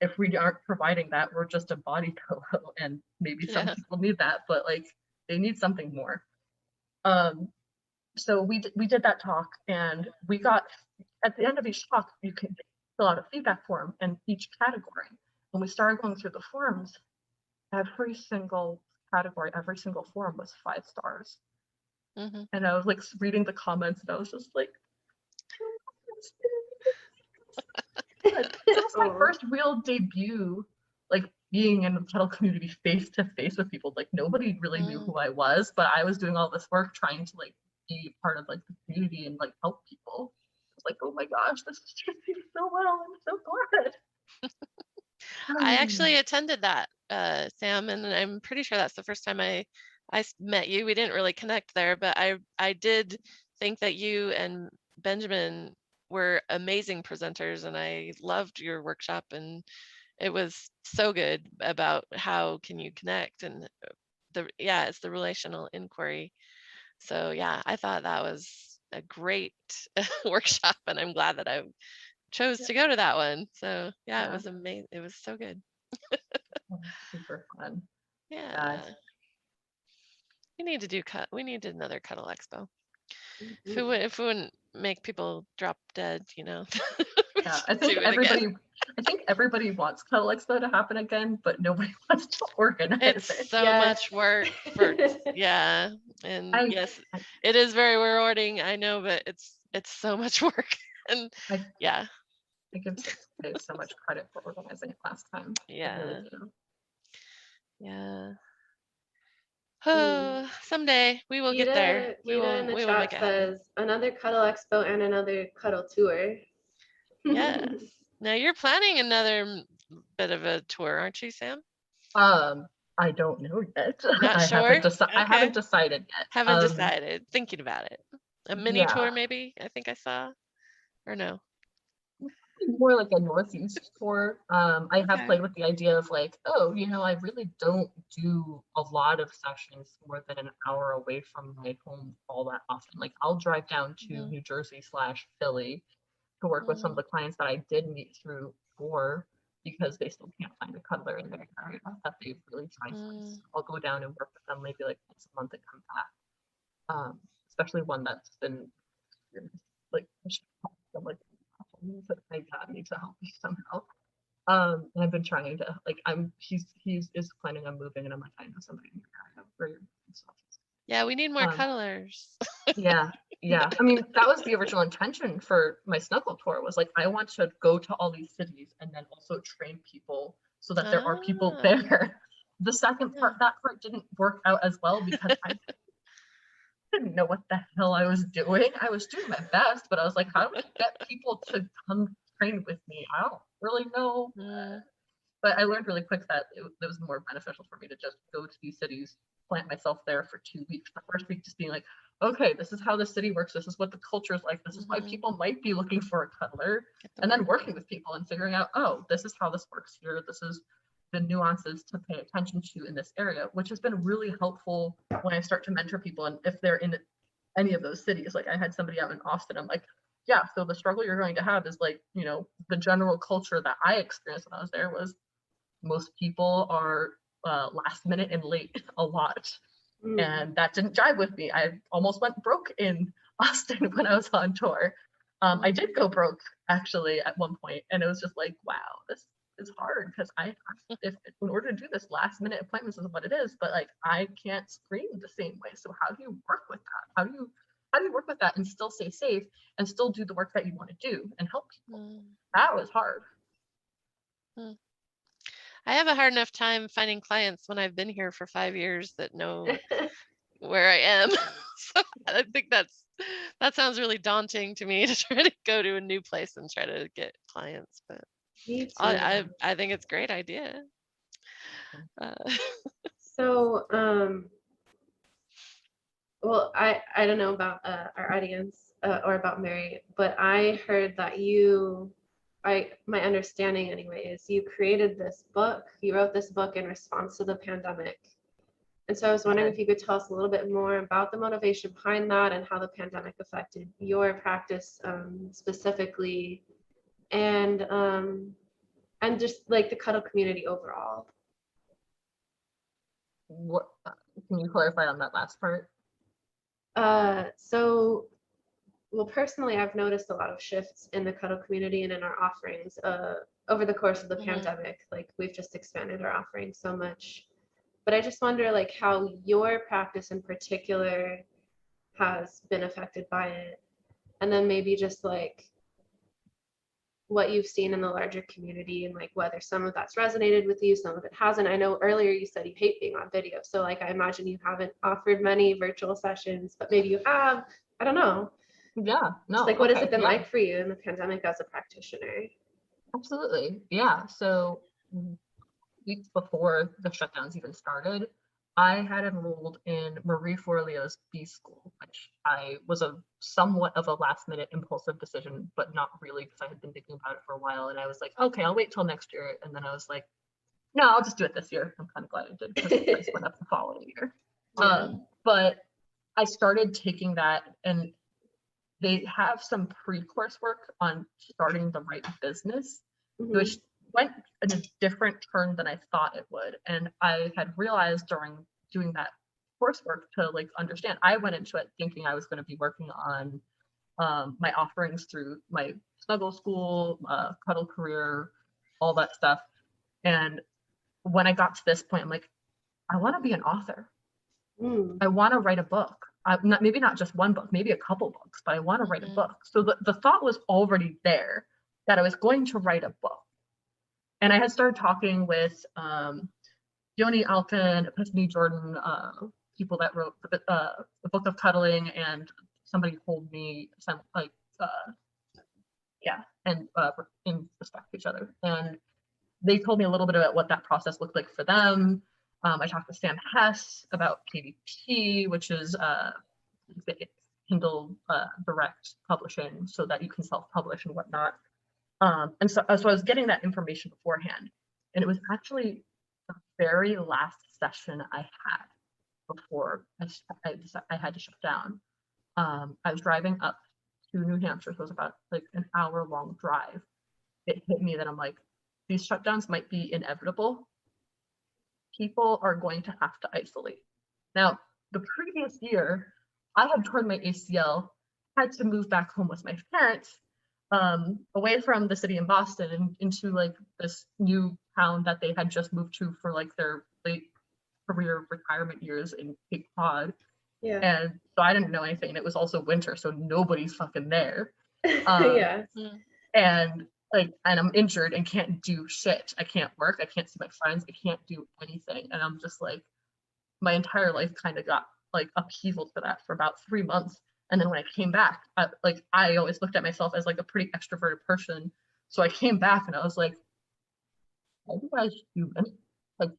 S3: if we aren't providing that, we're just a body pillow. And maybe some
S1: Yeah.
S3: people need that, but like they need something more. So we did that talk, and we got, at the end of each talk, you can fill out a feedback form in each category. When we started going through the forms, every single category, every single form was 5 stars.
S1: Mm-hmm.
S3: And I was like reading the comments, and I was just like, it was my first real debut, like being in the cuddle community face to face with people. Like nobody really knew who I was, but I was doing all this work trying to like be part of like the community and like help people. It's like, oh my gosh, this is doing so well. I'm so glad.
S1: I actually attended that, Sam, and I'm pretty sure that's the first time I met you. We didn't really connect there, but I did think that you and Benjamin were amazing presenters, and I loved your workshop, and it was so good about how can you connect, and it's the relational inquiry. So yeah, I thought that was a great workshop, and I'm glad that I chose to go to that one. So yeah, it was amazing. It was so good.
S3: Super fun.
S1: Yeah. We need to do we need another cuddle expo.
S2: Mm-hmm.
S1: If we wouldn't make people drop dead, you know.
S3: Yeah, I think everybody wants Cuddle Expo to happen again, but nobody wants to organize
S1: It's
S3: it.
S1: so much work for and yes, it is very rewarding, I know, but it's so much work. And
S3: I
S1: yeah.
S3: I give so much credit for organizing it last time.
S1: Yeah.
S3: I really do.
S1: Yeah. Oh, someday we will get there.
S2: Gita in the chat
S1: make it happen.
S2: says another cuddle expo and another cuddle tour.
S1: Yes. Now you're planning another bit of a tour, aren't you, Sam?
S3: I don't know yet.
S1: Not sure.
S3: I haven't decided yet.
S1: Haven't decided. Thinking about it. A mini tour, maybe. I think I saw, or no.
S3: More like a Northeast tour. I have played with the idea of like, oh, you know, I really don't do a lot of sessions more than an hour away from my home all that often. Like I'll drive down to New Jersey / Philly to work with some of the clients that I did meet through before because they still can't find a cuddler in their area that they've really tried. So I'll go down and work with them maybe like once a month and come back. Especially one that's been like but my dad needs to help me somehow. And I've been trying to like he's is planning on moving, and I'm like, I know somebody in your area.
S1: Yeah, we need more cuddlers.
S3: Yeah. I mean, that was the original intention for my snuggle tour, was like I want to go to all these cities and then also train people so that there are people there. The second part, that part didn't work out as well because I didn't know what the hell I was doing. I was doing my best, but I was like, how do I get people to come train with me? I don't really know. But I learned really quick that it was more beneficial for me to just go to these cities, plant myself there for 2 weeks. The first week just being like, okay, this is how the city works. This is what the culture is like. This is why people might be looking for a cuddler. And then working with people and figuring out, oh, this is how this works here. This is the nuances to pay attention to in this area, which has been really helpful when I start to mentor people. And if they're in any of those cities, like I had somebody out in Austin, I'm like, yeah, so the struggle you're going to have is like, you know, the general culture that I experienced when I was there was most people are last minute and late a lot. And that didn't jive with me. I almost went broke in Austin when I was on tour. I did go broke actually at one point, and it was just like, wow, this is hard because if in order to do this, last minute appointments is what it is, but like I can't screen the same way. So how do you work with that? How do you work with that and still stay safe and still do the work that you want to do and help people? That was hard.
S1: I have a hard enough time finding clients when I've been here for 5 years that know where I am. So I think that sounds really daunting to me to try to go to a new place and try to get clients. But I think it's a great idea.
S2: So, well, I don't know about our audience or about Mary, but I heard that my understanding anyway is you created this book, you wrote this book in response to the pandemic. And so I was wondering if you could tell us a little bit more about the motivation behind that and how the pandemic affected your practice specifically, and just like the cuddle community overall.
S3: What can you clarify on that last part?
S2: So, well, personally, I've noticed a lot of shifts in the cuddle community and in our offerings over the course of the pandemic. Like, we've just expanded our offerings so much. But I just wonder, like, how your practice in particular has been affected by it. And then maybe just like what you've seen in the larger community and like whether some of that's resonated with you, some of it hasn't. I know earlier you said you hate being on video. So like, I imagine you haven't offered many virtual sessions, but maybe you have. I don't know.
S3: Yeah, no.
S2: Just like, what has it been like for you in the pandemic as a practitioner?
S3: Absolutely. Yeah. So weeks before the shutdowns even started, I had enrolled in Marie Forleo's B School, which was a somewhat of a last minute impulsive decision, but not really, because I had been thinking about it for a while. And I was like, okay, I'll wait till next year. And then I was like, no, I'll just do it this year. I'm kind of glad I did, because I just went up the following year. But I started taking that, and they have some pre-coursework on starting the right business, which went in a different turn than I thought it would. And I had realized during doing that coursework to like understand, I went into it thinking I was going to be working on my offerings through my snuggle school, cuddle career, all that stuff. And when I got to this point, I'm like, I want to be an author. I want to write a book. Maybe not just one book, maybe a couple books, but I want to write a book. So the thought was already there that I was going to write a book. And I had started talking with Yoni Alkin, Epiphany Jordan, people that wrote the book of cuddling, and somebody told me some like in respect to each other. And they told me a little bit about what that process looked like for them. I talked with Sam Hess about KDP, which is Kindle direct publishing, so that you can self-publish and whatnot. And so I was getting that information beforehand. And it was actually the very last session I had before I had to shut down. I was driving up to New Hampshire, so it was about like an hour-long drive. It hit me that I'm like, these shutdowns might be inevitable. People are going to have to isolate. Now, the previous year, I had torn my ACL, had to move back home with my parents, away from the city in Boston and into like this new town that they had just moved to for like their late career retirement years in Cape Cod.
S2: Yeah.
S3: And so I didn't know anything. And it was also winter, so nobody's fucking there.
S2: Yeah.
S3: And I'm injured and can't do shit. I can't work. I can't see my friends. I can't do anything. And I'm just like, my entire life kind of got like upheaval to that for about 3 months. And then when I came back, I always looked at myself as like a pretty extroverted person. So I came back and I was like, how do I human? Like,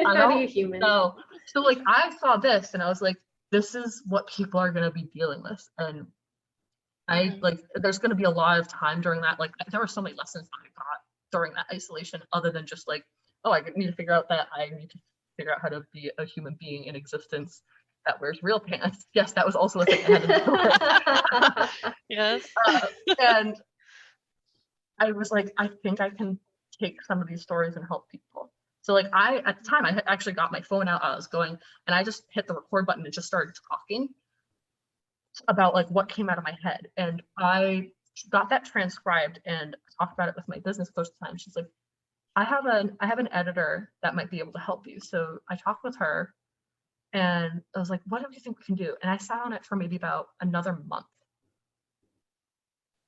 S2: how do you human?
S3: So like I saw this and I was like, this is what people are going to be dealing with. And there's going to be a lot of time during that. Like, there were so many lessons I got during that isolation, other than just like, oh, I need to figure out that I need to figure out how to be a human being in existence that wears real pants. Yes, that was also a thing I had to do.
S1: Yes.
S3: And I was like, I think I can take some of these stories and help people. So like at the time, I had actually got my phone out, I was going, and I just hit the record button and just started talking about like what came out of my head. And I got that transcribed and talked about it with my business coach at the time. She's like, I have an editor that might be able to help you. So I talked with her and I was like, what do you think we can do? And I sat on it for maybe about another month.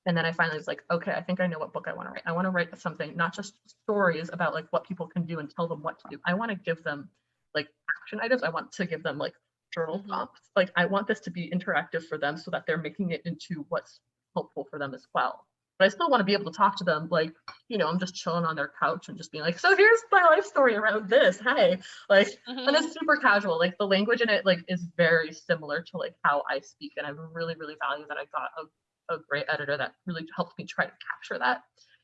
S3: And then I finally was like, okay, I think I know what book I want to write. I want to write something, not just stories about like what people can do and tell them what to do. I want to give them like action items. I want to give them like journal prompts. Like, I want this to be interactive for them so that they're making it into what's helpful for them as well. But I still want to be able to talk to them like, you know, I'm just chilling on their couch and just being like, so here's my life story around this. Hey, like, and it's super casual. Like, the language in it like is very similar to like how I speak. And I really, really value that I got a great editor that really helped me try to capture that,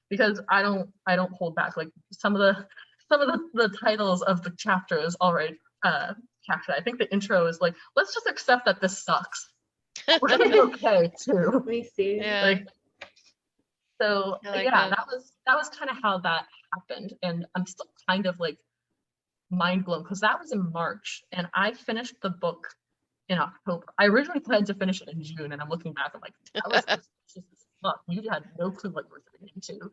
S3: because I don't hold back. Like, some of the titles of the chapters already caption. I think the intro is like, let's just accept that this sucks. We're gonna be okay too.
S2: Let me see.
S1: Yeah.
S3: Like, so
S1: I like
S3: yeah,
S1: that.
S3: that was kind of how that happened, and I'm still kind of like mind blown because that was in March, and I finished the book in October. I originally planned to finish it in June, and I'm looking back, I'm like, that was just fuck. You had no clue what you were getting into.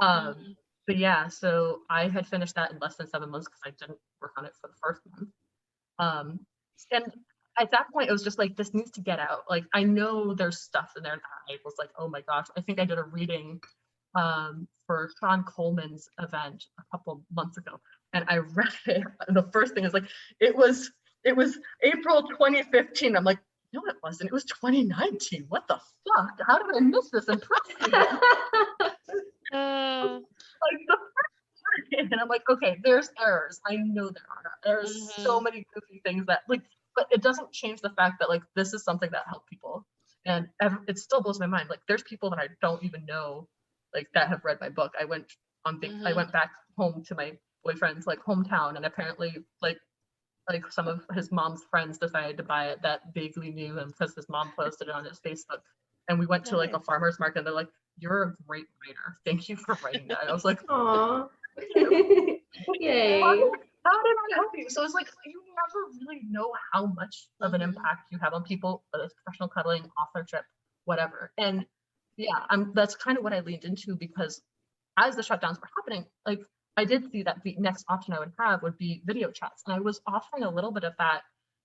S1: Mhm.
S3: But yeah, so I had finished that in less than 7 months because I didn't work on it for the first month. And at that point, it was just like, this needs to get out. Like, I know there's stuff in there that I was like, oh my gosh. I think I did a reading for Sean Coleman's event a couple months ago, and I read it. And the first thing is like, it was April 2015. I'm like, no, it wasn't. It was 2019. What the fuck? How did I miss this impression? Like the first part, and I'm like, okay, there's errors. I know there's so many goofy things that like, but it doesn't change the fact that like this is something that helped people, and it still blows my mind. Like there's people that I don't even know, like that have read my book. I went back home to my boyfriend's like hometown, and apparently like some of his mom's friends decided to buy it that vaguely knew him because his mom posted it on his Facebook. And we went to like a farmer's market, and they're like, "You're a great writer. Thank you for writing that." I was like,
S2: Aw. Yay.
S3: how did I help you? So it's like, you never really know how much of an impact you have on people, whether it's professional cuddling, authorship, whatever. And yeah, that's kind of what I leaned into, because as the shutdowns were happening, like I did see that the next option I would have would be video chats. And I was offering a little bit of that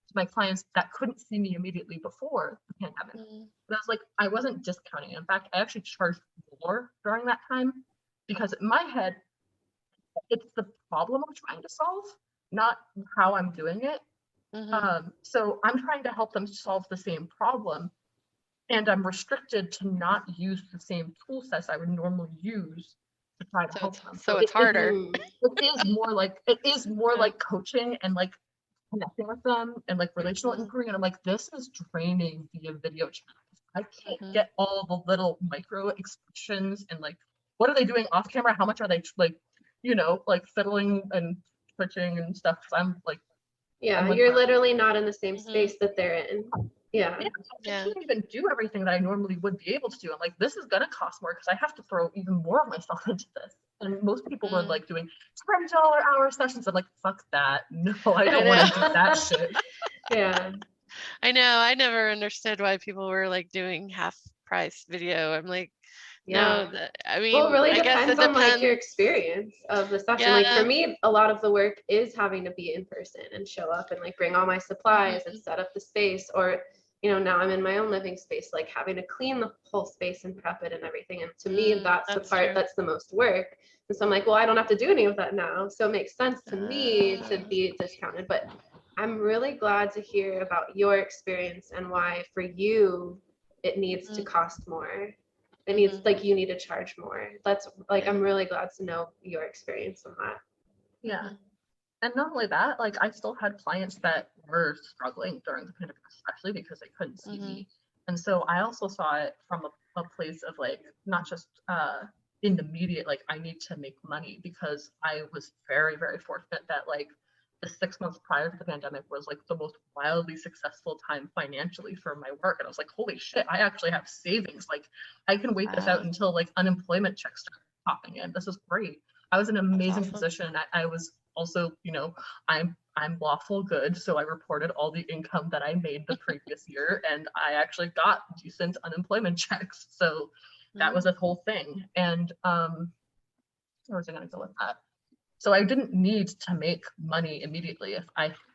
S3: to my clients that couldn't see me immediately before the pandemic. But I was like, I wasn't discounting it. In fact, I actually charged more during that time, because in my head, it's the problem I'm trying to solve, not how I'm doing it. So I'm trying to help them solve the same problem, and I'm restricted to not use the same tool sets I would normally use to try to help them.
S1: So it's harder.
S3: It is more like coaching and like connecting with them and like relational inquiry. And I'm like, this is draining via video chat. I can't get all the little micro expressions and like, what are they doing off camera? How much are they like, like fiddling and twitching and stuff? Cause I'm like,
S2: yeah, you're literally not in the same space that they're in. Yeah.
S3: I can't even do everything that I normally would be able to do. I'm like, this is gonna cost more because I have to throw even more of myself into this. And most people were like doing $10 hour sessions. I'm like, fuck that. No, I don't want to do that shit.
S2: Yeah.
S1: I know. I never understood why people were like doing half price video. I'm like, no, I mean,
S2: well, it really
S1: I guess
S2: depends
S1: it
S2: on like your
S1: depends.
S2: experience of the session. Like for me, a lot of the work is having to be in person and show up and like bring all my supplies and set up the space, or now I'm in my own living space, like having to clean the whole space and prep it and everything. And to me, that's the part that's the most work. And so I'm like, well, I don't have to do any of that now. So it makes sense to me to be discounted. But I'm really glad to hear about your experience and why for you, it needs to cost more. It needs like you need to charge more. That's like, I'm really glad to know your experience on that.
S3: Yeah. And not only that, like I still had clients that were struggling during the pandemic, especially because they couldn't see me. And so I also saw it from a place of like, not just in the immediate, like I need to make money, because I was very, very fortunate that like the 6 months prior to the pandemic was like the most wildly successful time financially for my work. And I was like, holy shit, I actually have savings. Like I can wait this out until like unemployment checks start popping in. This is great. I was in an amazing position. I was also, I'm lawful good. So I reported all the income that I made the previous year, and I actually got decent unemployment checks. So that was a whole thing. And where was I going to go with that? So I didn't need to make money immediately.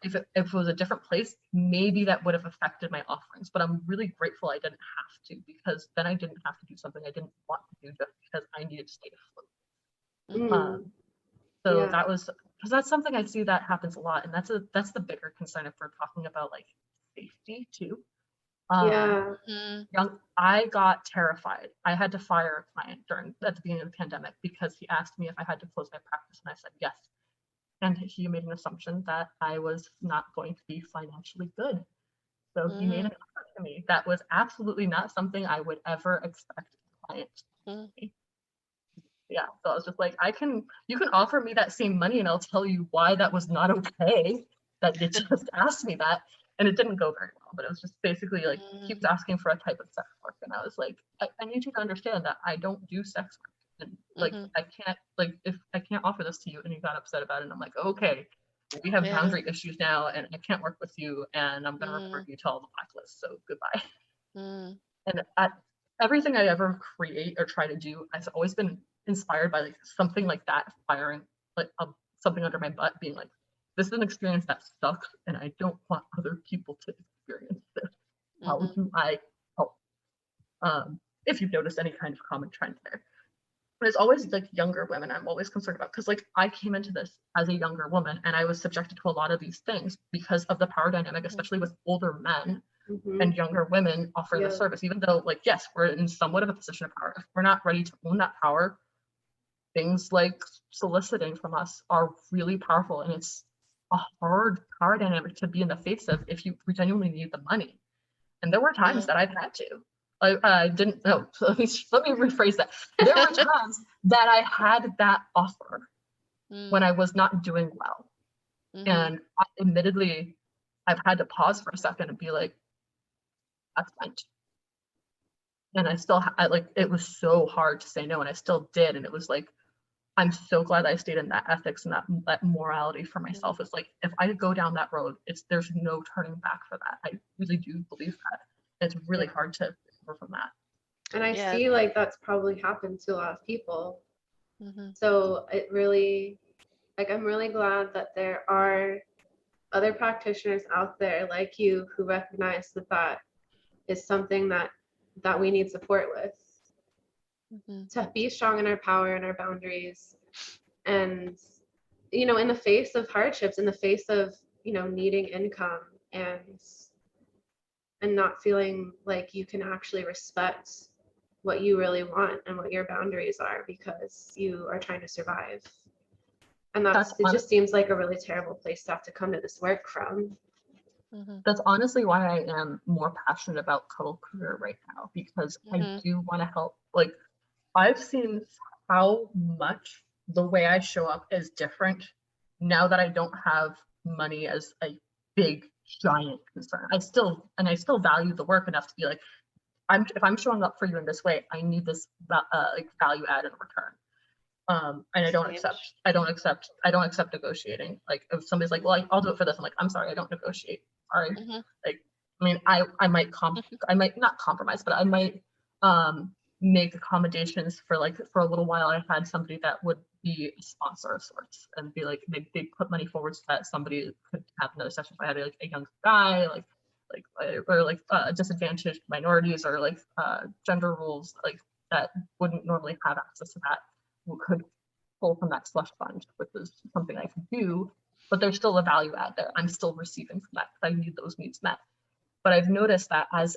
S3: If it was a different place, maybe that would have affected my offerings. But I'm really grateful I didn't have to, because then I didn't have to do something I didn't want to do just because I needed to stay afloat. So that was, because that's something I see that happens a lot, and that's the bigger concern if we're talking about like safety too. I got terrified. I had to fire a client at the beginning of the pandemic because he asked me if I had to close my practice, and I said yes. And he made an assumption that I was not going to be financially good. So he made an offer to me that was absolutely not something I would ever expect a client to do. Yeah, so I was just like, you can offer me that same money and I'll tell you why that was not okay. that they just asked me that, and it didn't go very well. But it was just basically like keeps asking for a type of sex work, and I was like, I need you to understand that I don't do sex work, and like I can't, like, if I can't offer this to you, and he got upset about it, and I'm like, okay, we have boundary issues now, and I can't work with you, and I'm gonna report you to all the blacklists. So goodbye. And everything I ever create or try to do has always been inspired by like something like that, firing like something under my butt, being like, this is an experience that sucks, and I don't want other people to experience this. How do I help? If you've noticed any kind of common trend there. But it's always like younger women I'm always concerned about, because like I came into this as a younger woman, and I was subjected to a lot of these things because of the power dynamic, especially with older men and younger women offering the service. Even though, like, yes, we're in somewhat of a position of power, if we're not ready to own that power, things like soliciting from us are really powerful, and it's a hard power dynamic to be in the face of if you genuinely need the money. And there were times that I've had to. I didn't know. So let me rephrase that. There were times that I had that offer when I was not doing well. And admittedly, I've had to pause for a second and be like, that's fine. And I still, it was so hard to say no, and I still did. And it was like, I'm so glad I stayed in that ethics and that morality for myself. It's like, if I go down that road, there's no turning back for that. I really do believe that. It's really hard to recover from that.
S2: And I see like that's probably happened to a lot of people. So it really, like, I'm really glad that there are other practitioners out there like you who recognize that is something that we need support with. To be strong in our power and our boundaries, and in the face of hardships, in the face of needing income, and not feeling like you can actually respect what you really want and what your boundaries are because you are trying to survive. And it just seems like a really terrible place to have to come to this work from.
S3: That's honestly why I am more passionate about Cuddle Career right now, because I do want to help. Like, I've seen how much the way I show up is different now that I don't have money as a big giant concern. I still value the work enough to be like, if I'm showing up for you in this way, I need this like value add in return. And I don't accept negotiating. Like, if somebody's like, well, I'll do it for this, I'm like, I'm sorry, I don't negotiate. Sorry. Like, I mean, I might not compromise, but I might make accommodations for a little while. I had somebody that would be a sponsor of sorts and be like, they put money forward so that somebody could have another session. If I had like a young guy, or disadvantaged minorities, or like gender rules like that wouldn't normally have access to that, who could pull from that slush fund, which is something I can do, but there's still a value add there. I'm still receiving from that because I need those needs met. But I've noticed that as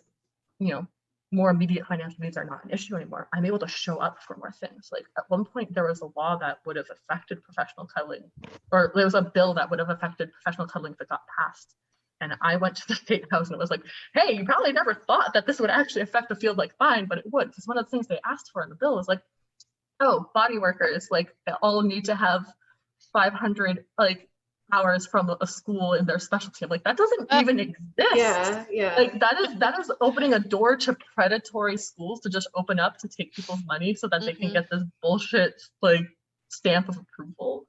S3: more immediate financial needs are not an issue anymore, I'm able to show up for more things. Like, at one point there was a law that would have affected professional cuddling, or there was a bill that would have affected professional cuddling that got passed. And I went to the State House and it was like, hey, you probably never thought that this would actually affect the field like fine, but it would. Because one of the things they asked for in the bill was like, oh, body workers, like, they all need to have 500 like hours from a school in their specialty. I'm like, that doesn't even exist. Like, that is opening a door to predatory schools to just open up to take people's money so that they can get this bullshit like stamp of approval.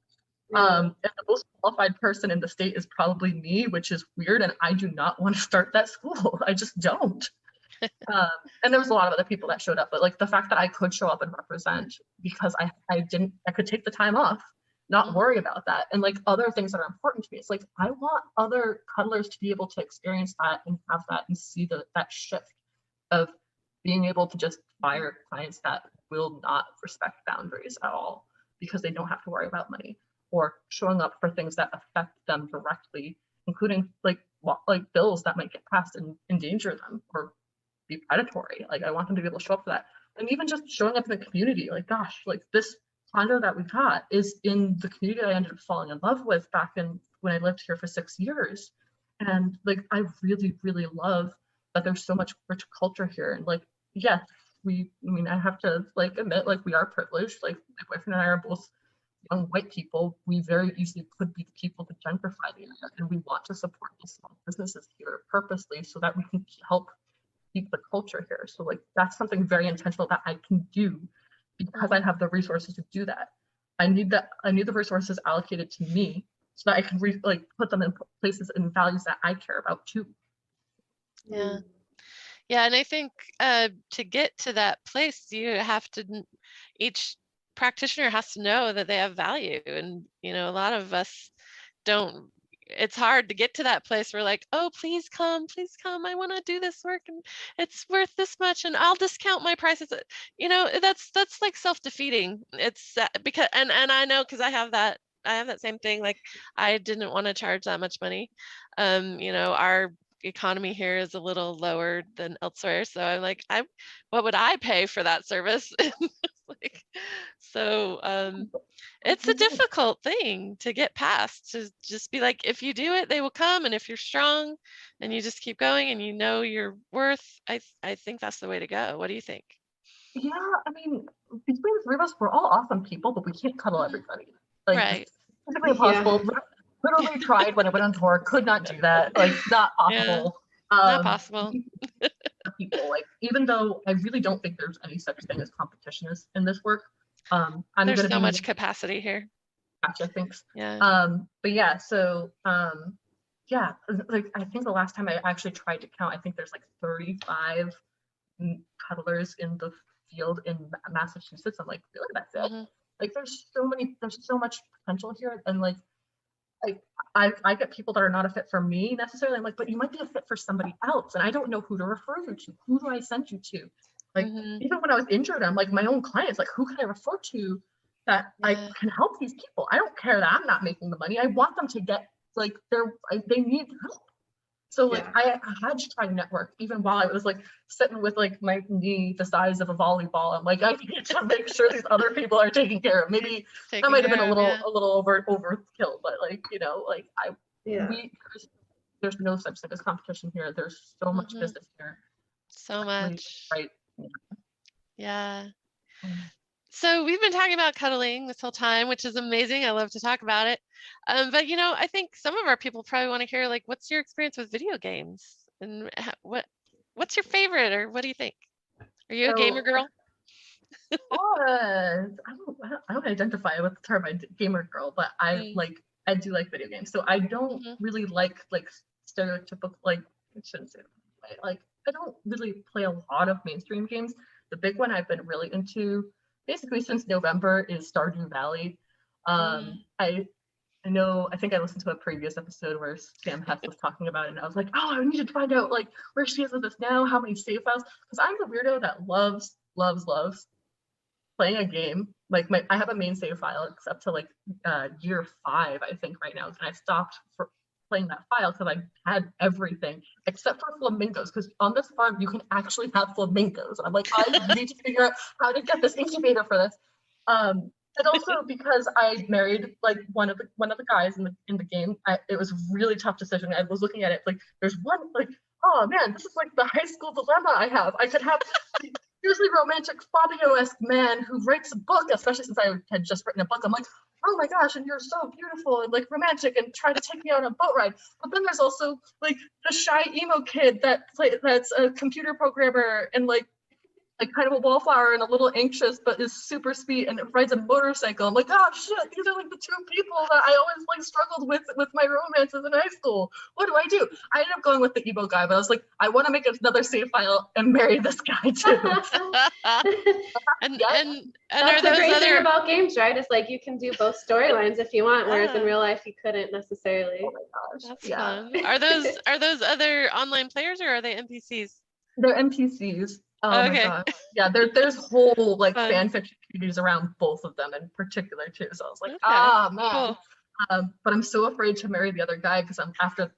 S3: And the most qualified person in the state is probably me, which is weird, and I do not want to start that school. I just don't. And there was a lot of other people that showed up, but like the fact that I could show up and represent because I could take the time off, not worry about that, and like other things that are important to me. It's like, I want other cuddlers to be able to experience that and have that and see that shift of being able to just fire clients that will not respect boundaries at all because they don't have to worry about money, or showing up for things that affect them directly, including like bills that might get passed and endanger them or be predatory. Like, I want them to be able to show up for that. And even just showing up in the community, like, gosh, like this condo that we got is in the community I ended up falling in love with back in when I lived here for 6 years. And like, I really, really love that there's so much rich culture here. And like, yes, I have to like admit, like, we are privileged. Like, my boyfriend and I are both young white people, we very easily could be the people to gentrify the area, and we want to support these small businesses here purposely so that we can help keep the culture here. So like that's something very intentional that I can do because I have the resources to do that. I need the resources allocated to me so that I can put them in places and values that I care about too.
S1: Yeah. Yeah, and I think to get to that place, you have to, each practitioner has to know that they have value. And, a lot of us don't, it's hard to get to that place. We're like, oh, please come. I want to do this work and it's worth this much and I'll discount my prices. That's like self-defeating. It's because, and I know, because I have that same thing. Like I didn't want to charge that much money. Our economy here is a little lower than elsewhere, so I'm like, what would I pay for that service? It's a difficult thing to get past, to just be like, if you do it, they will come, and if you're strong and you just keep going and you know your worth, I think that's the way to go. What do you think?
S3: Yeah, I mean, between the three of us, we're all awesome people, but we can't cuddle everybody. Like,
S1: Right.
S3: it's physically impossible.
S2: Yeah.
S3: Literally tried when I went on tour, could not do that. Like, not possible.
S1: Not possible.
S3: People, like, even though I really don't think there's any such thing as competition in this work,
S1: there's so much capacity here.
S3: Gotcha, thanks.
S1: Yeah.
S3: But yeah, so yeah, like I think the last time I actually tried to count, I think there's like 35 cuddlers in the field in Massachusetts. I'm like, really, that's it? Like there's so much potential here, and like I get people that are not a fit for me necessarily. I'm like, but you might be a fit for somebody else, and I don't know who to refer you to. Who do I send you to? Like even when I was injured, I'm like, my own clients, like, who can I refer to that I can help these people? I don't care that I'm not making the money. I want them to get like they need help. So like I had to try to network even while I was like sitting with like my knee the size of a volleyball. I'm like, I need to make sure these other people are taken care of. Maybe that might have been a little overkill, but like, there's no such thing as competition here. There's so much business here.
S1: So much.
S3: Right.
S1: Yeah. So we've been talking about cuddling this whole time, which is amazing. I love to talk about it. But I think some of our people probably want to hear, like, what's your experience with video games, and what's your favorite, or what do you think? Are you a gamer girl?
S3: I don't identify with the term gamer girl, but I do like video games. So I don't really like stereotypical, like, I shouldn't say that, like I don't really play a lot of mainstream games. The big one I've been really into basically since November is Stardew Valley. I think I listened to a previous episode where Sam Hess was talking about it, and I was like, oh, I need to find out like where she is with this now, how many save files, because I'm the weirdo that loves playing a game. Like I have a main save file except to like year 5, I think right now, and I stopped for playing that file because I had everything except for flamingos, because on this farm you can actually have flamingos, and I'm like, I need to figure out how to get this incubator for this. And also because I married like one of the guys in the game, it was a really tough decision. I was looking at it like there's one like, oh man, this is like the high school dilemma I have. I could have usually romantic Fabio-esque man who writes a book, especially since I had just written a book. I'm like, oh my gosh, and you're so beautiful and like romantic and try to take me on a boat ride. But then there's also like the shy emo kid that's a computer programmer and like kind of a wallflower and a little anxious, but is super sweet and rides a motorcycle. I'm like, oh shit, these are like the 2 people that I always like struggled with my romances in high school. What do I do? I ended up going with the emo guy, but I was like, I want to make another save file and marry this guy too.
S1: and
S2: that's the great thing about games, right? It's like you can do both storylines if you want, whereas in real life you couldn't necessarily.
S3: Oh my gosh.
S1: That's fun. Are those other online players, or are they NPCs?
S3: They're NPCs. Oh
S1: okay.
S3: My gosh. Yeah, there's whole like fan fiction communities around both of them in particular too. So I was like, man. Cool. But I'm so afraid to marry the other guy because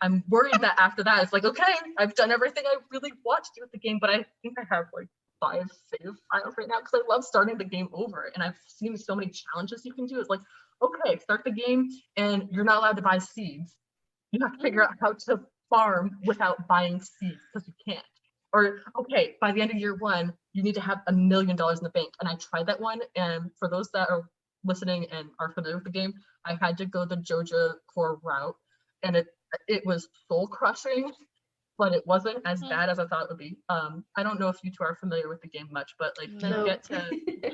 S3: I'm worried that after that it's like, okay, I've done everything I really want to do with the game, but I think I have like 5 save files right now because I love starting the game over, and I've seen so many challenges you can do. It's like, okay, start the game and you're not allowed to buy seeds. You have to figure out how to farm without buying seeds because you can't. Or, okay, by the end of year 1, you need to have $1 million in the bank. And I tried that one. And for those that are listening and are familiar with the game, I had to go the Joja core route, and it was soul crushing, but it wasn't as bad as I thought it would be. I don't know if you two are familiar with the game much, but like
S1: No.
S3: you get to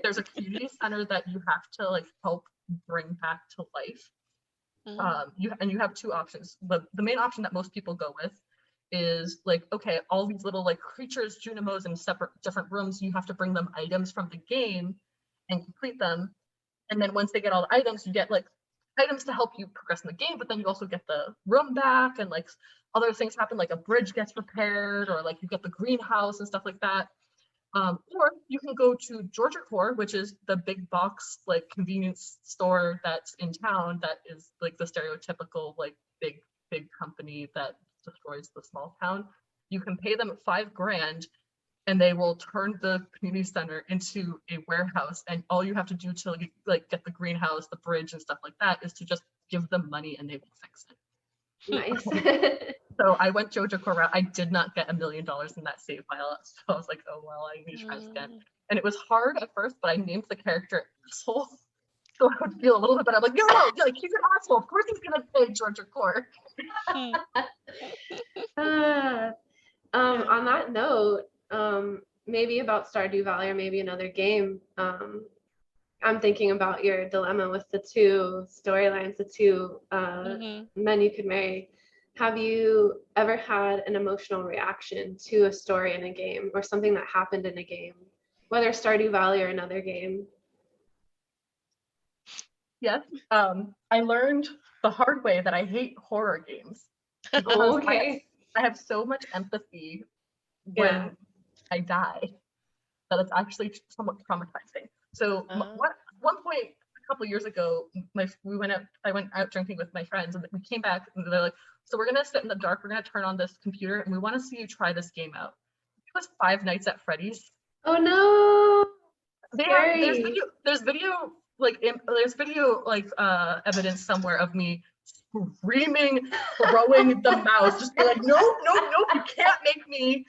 S3: there's a community center that you have to like help bring back to life. You have two options. The main option that most people go with is like, okay, all these little like creatures, Junimos in different rooms, you have to bring them items from the game and complete them. And then once they get all the items, you get like items to help you progress in the game, but then you also get the room back, and like other things happen, like a bridge gets repaired, or like you get the greenhouse and stuff like that. Or you can go to Georgia Core, which is the big box like convenience store that's in town that is like the stereotypical like big company that destroys the small town. You can pay them $5,000 and they will turn the community center into a warehouse, and all you have to do to like get the greenhouse, the bridge and stuff like that is to just give them money and they will fix it.
S2: Nice.
S3: So I went Joja Core route. I did not get $1 million in that save file, so I was like, oh well, I need to try this again. And it was hard at first, but I named the character Asshole, so I would feel a little bit better. I'm like, no, like he's an asshole. Of course he's gonna pay Georgia Core.
S2: On that note, maybe about Stardew Valley or maybe another game. I'm thinking about your dilemma with the two storylines, the two men you could marry. Have you ever had an emotional reaction to a story in a game or something that happened in a game, whether Stardew Valley or another game?
S3: Yes. I learned the hard way that I hate horror games.
S2: Oh, okay.
S3: I have so much empathy when I die that it's actually somewhat traumatizing. So one point a couple years ago, I went out drinking with my friends, and we came back and they're like, so we're gonna sit in the dark, we're gonna turn on this computer, and we want to see you try this game out. It was Five Nights at Freddy's.
S2: Oh no!
S3: There's video evidence somewhere of me screaming, throwing the mouse, just be like, no, you can't make me,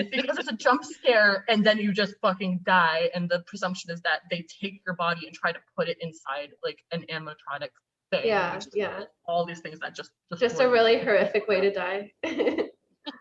S3: because it's a jump scare, and then you just fucking die, and the presumption is that they take your body and try to put it inside like an animatronic thing.
S2: Yeah.
S3: All these things that just
S2: a really horrific way to die.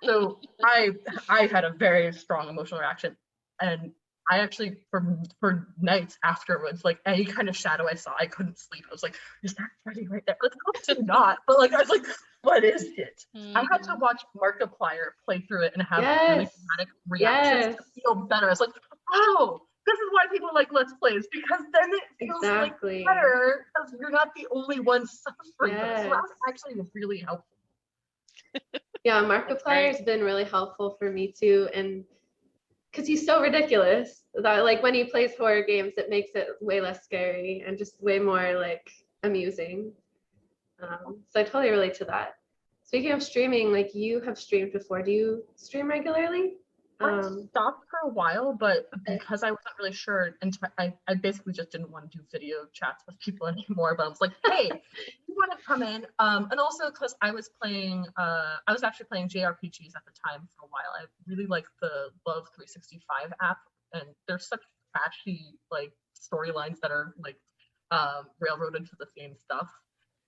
S3: So I had a very strong emotional reaction, and I actually for nights afterwards, like any kind of shadow I saw, I couldn't sleep. I was like, is that Freddy right there? Like, obviously not, but like I was like, what is it? I had to watch Markiplier play through it and have really dramatic reactions to feel better. I was like, oh, this is why people like Let's Plays, because then it feels like better because you're not the only one suffering. So that's actually really helpful.
S2: Yeah, Markiplier has been really helpful for me too, and because he's so ridiculous that like when he plays horror games, it makes it way less scary and just way more like amusing. So I totally relate to that. Speaking of streaming, like you have streamed before. Do you stream regularly?
S3: I stopped for a while, but because I wasn't really sure, and I basically just didn't want to do video chats with people anymore. But I was like, hey, you want to come in? And also because I was actually playing JRPGs at the time for a while. I really like the Love 365 app, and there's such trashy like storylines that are like railroaded to the same stuff.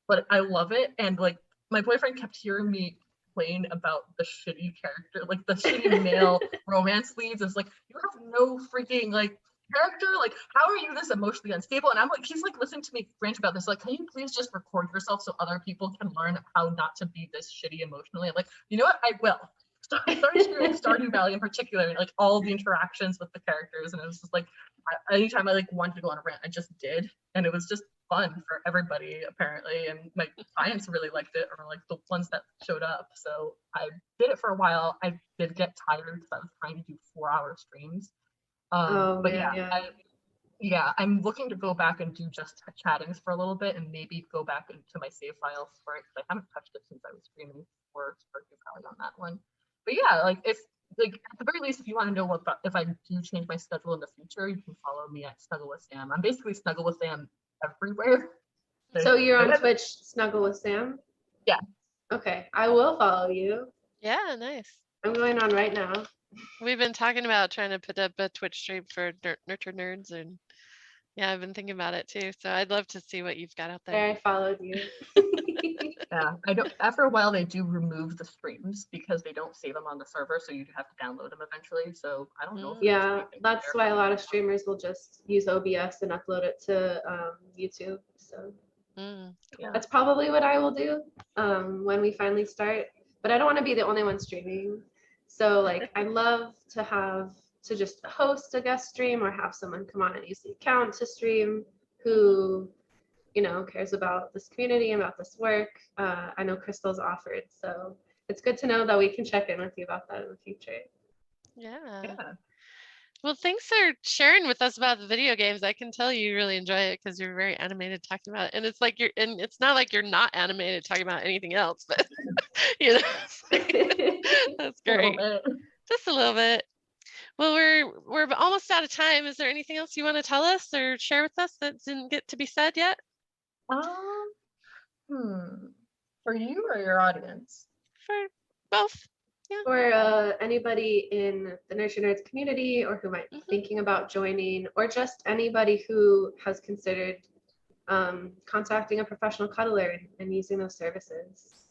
S3: But I love it, and like my boyfriend kept hearing me complain about the shitty character, like the shitty male romance leads. It's like, you have no freaking like character, like how are you this emotionally unstable? And I'm like, he's like listening to me rant about this, like, can you please just record yourself so other people can learn how not to be this shitty emotionally? I'm like, you know what, I will. So I started streaming Stardew Valley in particular, like all the interactions with the characters, and it was just like anytime I like wanted to go on a rant, I just did, and it was just fun for everybody apparently, and my clients really liked it, or like the ones that showed up. So I did it for a while. I did get tired because I was trying to do 4-hour streams. I'm looking to go back and do just chattings for a little bit, and maybe go back into my save files for it, because I haven't touched it since I was streaming for Stardew Valley on that one. But yeah, like if like at the very least, if you want to know what if I do change my schedule in the future, you can follow me at Snuggle with Sam. I'm basically Snuggle with Sam everywhere.
S2: So you're on Twitch, Snuggle with Sam?
S3: Yeah.
S2: Okay, I will follow you.
S1: Yeah, nice.
S2: I'm going on right now.
S1: We've been talking about trying to put up a Twitch stream for Nurture Nerds, and Yeah, I've been thinking about it too. So I'd love to see what you've got out
S2: There,
S1: there.
S2: I followed you.
S3: Yeah, I don't. After a while, they do remove the streams because they don't save them on the server, so you do have to download them eventually. So I don't know if there's
S2: Yeah,
S3: anything
S2: that's
S3: there
S2: why
S3: for
S2: a lot
S3: you.
S2: of streamers will just use OBS and upload it to YouTube. So
S1: Mm,
S3: Yeah.
S1: cool.
S2: that's probably what I will do when we finally start. But I don't want to be the only one streaming. So like I'd love to have to just host a guest stream or have someone come on and use the account to stream who, cares about this community and about this work. I know Crystal's offered, so it's good to know that we can check in with you about that in the future.
S1: Yeah.
S3: Yeah.
S1: Well, thanks for sharing with us about the video games. I can tell you really enjoy it because you're very animated talking about it. And it's not like you're not animated talking about anything else, but that's
S3: A little
S1: great.
S3: bit.
S1: Just a little bit. Well, we're almost out of time. Is there anything else you want to tell us or share with us that didn't get to be said yet?
S3: For you or your audience?
S1: For both.
S2: For anybody in the Nurture Nerds community or who might be
S1: Mhm.
S2: thinking about joining, or just anybody who has considered contacting a professional cuddler and using those services.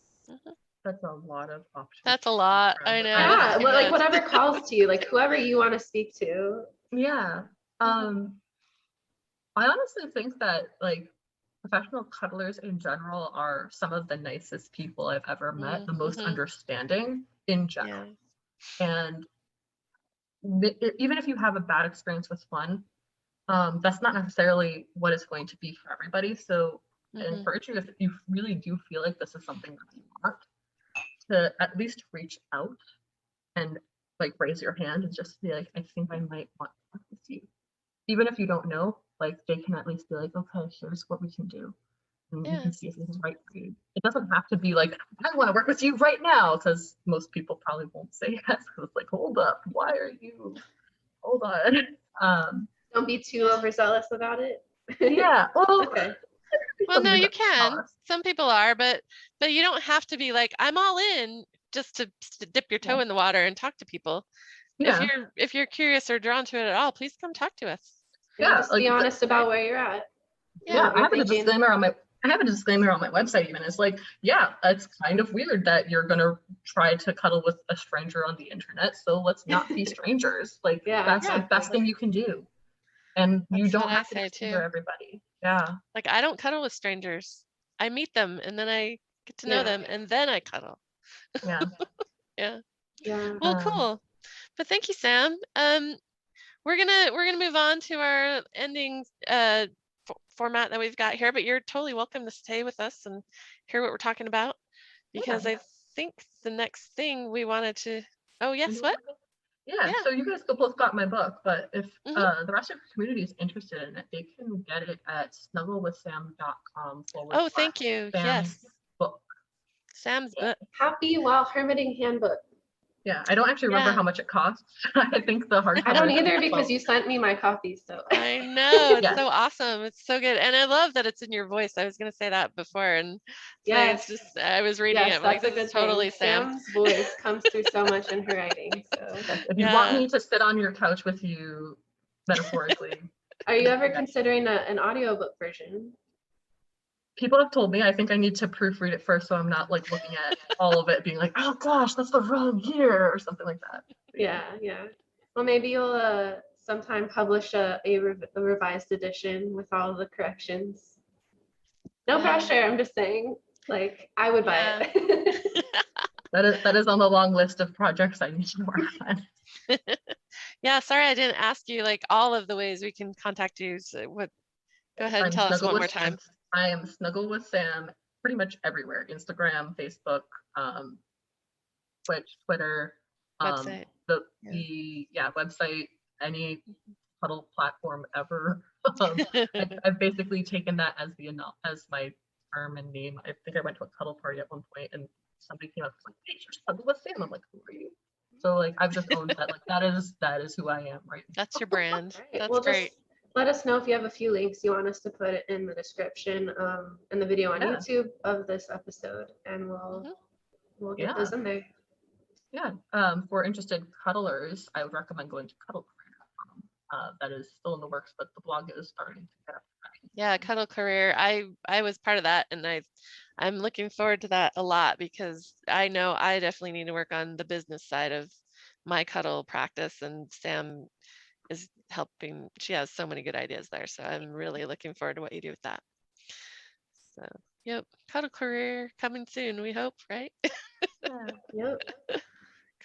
S3: That's a lot of options.
S1: That's a lot. I know.
S2: Yeah,
S1: Too
S2: like
S1: much.
S2: whatever calls to you, like whoever you want to speak to.
S3: Yeah. I honestly think that like professional cuddlers in general are some of the nicest people I've ever met, the most understanding in general.
S1: Yeah.
S3: And even if you have a bad experience with one, that's not necessarily what it's going to be for everybody. So I encourage you, if you really do feel like this is something that you want, to at least reach out and like raise your hand and just be like, I think I might want to work with you. Even if you don't know, like they can at least be like, okay, here's what we can do. And you can see if this is right for you. It doesn't have to be like, I want to work with you right now, because most people probably won't say yes, because it's like, hold up, why are you? Hold on.
S2: Don't be too overzealous about it.
S3: Yeah. Well,
S2: okay.
S1: Well, no, you can. Some people are, but you don't have to be like, I'm all in just to dip your toe in the water and talk to people.
S3: Yeah.
S1: If you're curious or drawn to it at all, please come talk to us.
S2: Yeah, just be honest about where you're at.
S3: Yeah, I have a disclaimer on my website even. It's like, yeah, it's kind of weird that you're gonna try to cuddle with a stranger on the internet, so let's not be strangers. Like that's the best thing you can do. And you don't have to consider everybody. Yeah.
S1: Like I don't cuddle with strangers. I meet them and then I get to know them and then I cuddle.
S3: Yeah.
S2: Yeah.
S1: Well, cool. But thank you, Sam. We're gonna move on to our ending format that we've got here, but you're totally welcome to stay with us and hear what we're talking about, because I think the next thing we wanted to. Oh yes, what?
S3: Yeah, so you guys both got my book, but if the rest of the community is interested in it, they can get it at snugglewithsam.com.
S1: Oh, thank you. Yes.
S3: Book.
S1: Sam's book.
S2: Happy While Hermiting Handbook.
S3: Yeah, I don't actually remember how much it costs. I think the hardcover.
S2: I don't either, because you sent me my copy. So
S1: I know, it's so awesome. It's so good, and I love that it's in your voice. I was gonna say that before, and it's just I was reading it.
S2: That's
S1: like,
S2: a good
S1: totally
S2: thing.
S1: Sam.
S2: Sam's voice comes through so much in her writing. So
S3: if you want me to sit on your couch with you, metaphorically.
S2: Are you ever considering an audiobook version?
S3: People have told me I think I need to proofread it first, so I'm not like looking at all of it being like, oh gosh, that's the wrong year or something like that.
S2: Yeah. Well, maybe you'll sometime publish a revised edition with all the corrections. No pressure. I'm just saying, like, I would buy it.
S3: That is on the long list of projects I need to work on.
S1: Yeah, sorry I didn't ask you like all of the ways we can contact you. So go ahead and tell us one more time.
S3: I am Snuggle with Sam pretty much everywhere. Instagram, Facebook, Twitch, Twitter,
S1: website.
S3: Website, any cuddle platform ever. I've basically taken that as my term and name. I think I went to a cuddle party at one point and somebody came up and was like, hey, you're Snuggle with Sam. I'm like, who are you? So like I've just owned that. Like that is who I am right now.
S1: That's your brand.
S2: Right.
S1: That's great.
S2: Just let us know if you have a few links you want us to put in the description in the video on YouTube of this episode, and we'll get those in there.
S3: Yeah. For interested cuddlers, I would recommend going to cuddler.com. that is still in the works, but the blog is starting to get up.
S1: Yeah, Cuddle Career. I was part of that, and I'm looking forward to that a lot because I know I definitely need to work on the business side of my cuddle practice, and Sam is helping. She has so many good ideas there, so I'm really looking forward to what you do with that. So, yep, Cuddle Career coming soon, we hope, right?
S2: Yeah. Yep.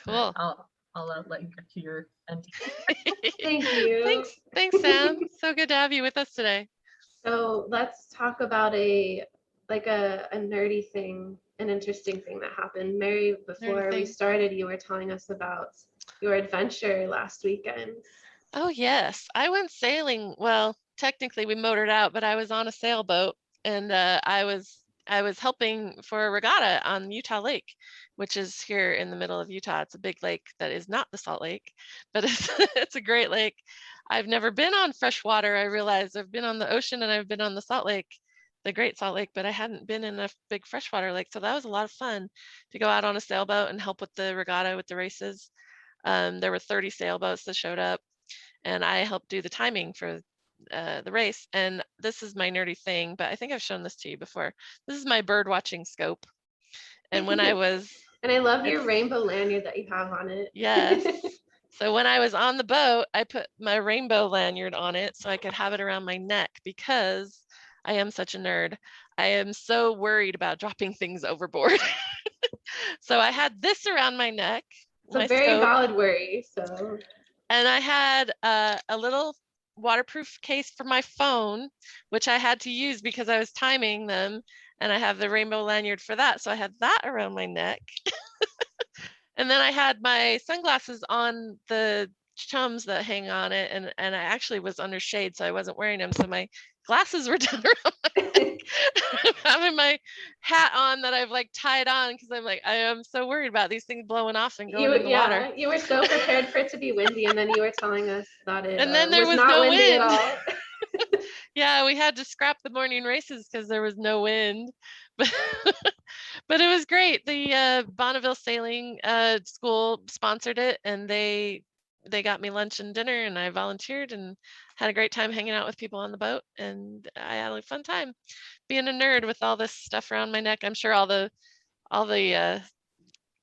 S1: Cool.
S3: I'll let you get to your end.
S2: Thank you.
S1: Thanks, Sam. So good to have you with us today.
S2: So let's talk about a nerdy thing, an interesting thing that happened. Mary, before we started, you were telling us about your adventure last weekend.
S1: Oh, yes. I went sailing. Well, technically we motored out, but I was on a sailboat, and I was helping for a regatta on Utah Lake, which is here in the middle of Utah. It's a big lake that is not the Salt Lake, but it's it's a great lake. I've never been on fresh water. I realized I've been on the ocean and I've been on the Salt Lake, the Great Salt Lake, but I hadn't been in a big freshwater lake. So that was a lot of fun to go out on a sailboat and help with the regatta with the races. There were 30 sailboats that showed up, and I helped do the timing for the race. And this is my nerdy thing, but I think I've shown this to you before. This is my bird watching scope. And when I was
S2: and I love your rainbow lanyard that you have on it.
S1: Yes. So when I was on the boat, I put my rainbow lanyard on it so I could have it around my neck because I am such a nerd. I am so worried about dropping things overboard. So I had this around my neck.
S2: It's a very valid worry. So.
S1: And I had a little waterproof case for my phone, which I had to use because I was timing them. And I have the rainbow lanyard for that. So I had that around my neck. And then I had my sunglasses on the chums that hang on it, and I actually was under shade, so I wasn't wearing them. So my glasses were down around my neck. I'm having my hat on that I've like tied on because I'm like, I am so worried about these things blowing off and going in the water.
S2: You were so prepared for it to be windy, and then you were telling us that it
S1: and then there was
S2: not
S1: no
S2: windy
S1: wind.
S2: at all.
S1: Yeah, we had to scrap the morning races because there was no wind. But it was great. The Bonneville Sailing School sponsored it, and they got me lunch and dinner, and I volunteered and had a great time hanging out with people on the boat, and I had a fun time being a nerd with all this stuff around my neck. I'm sure all the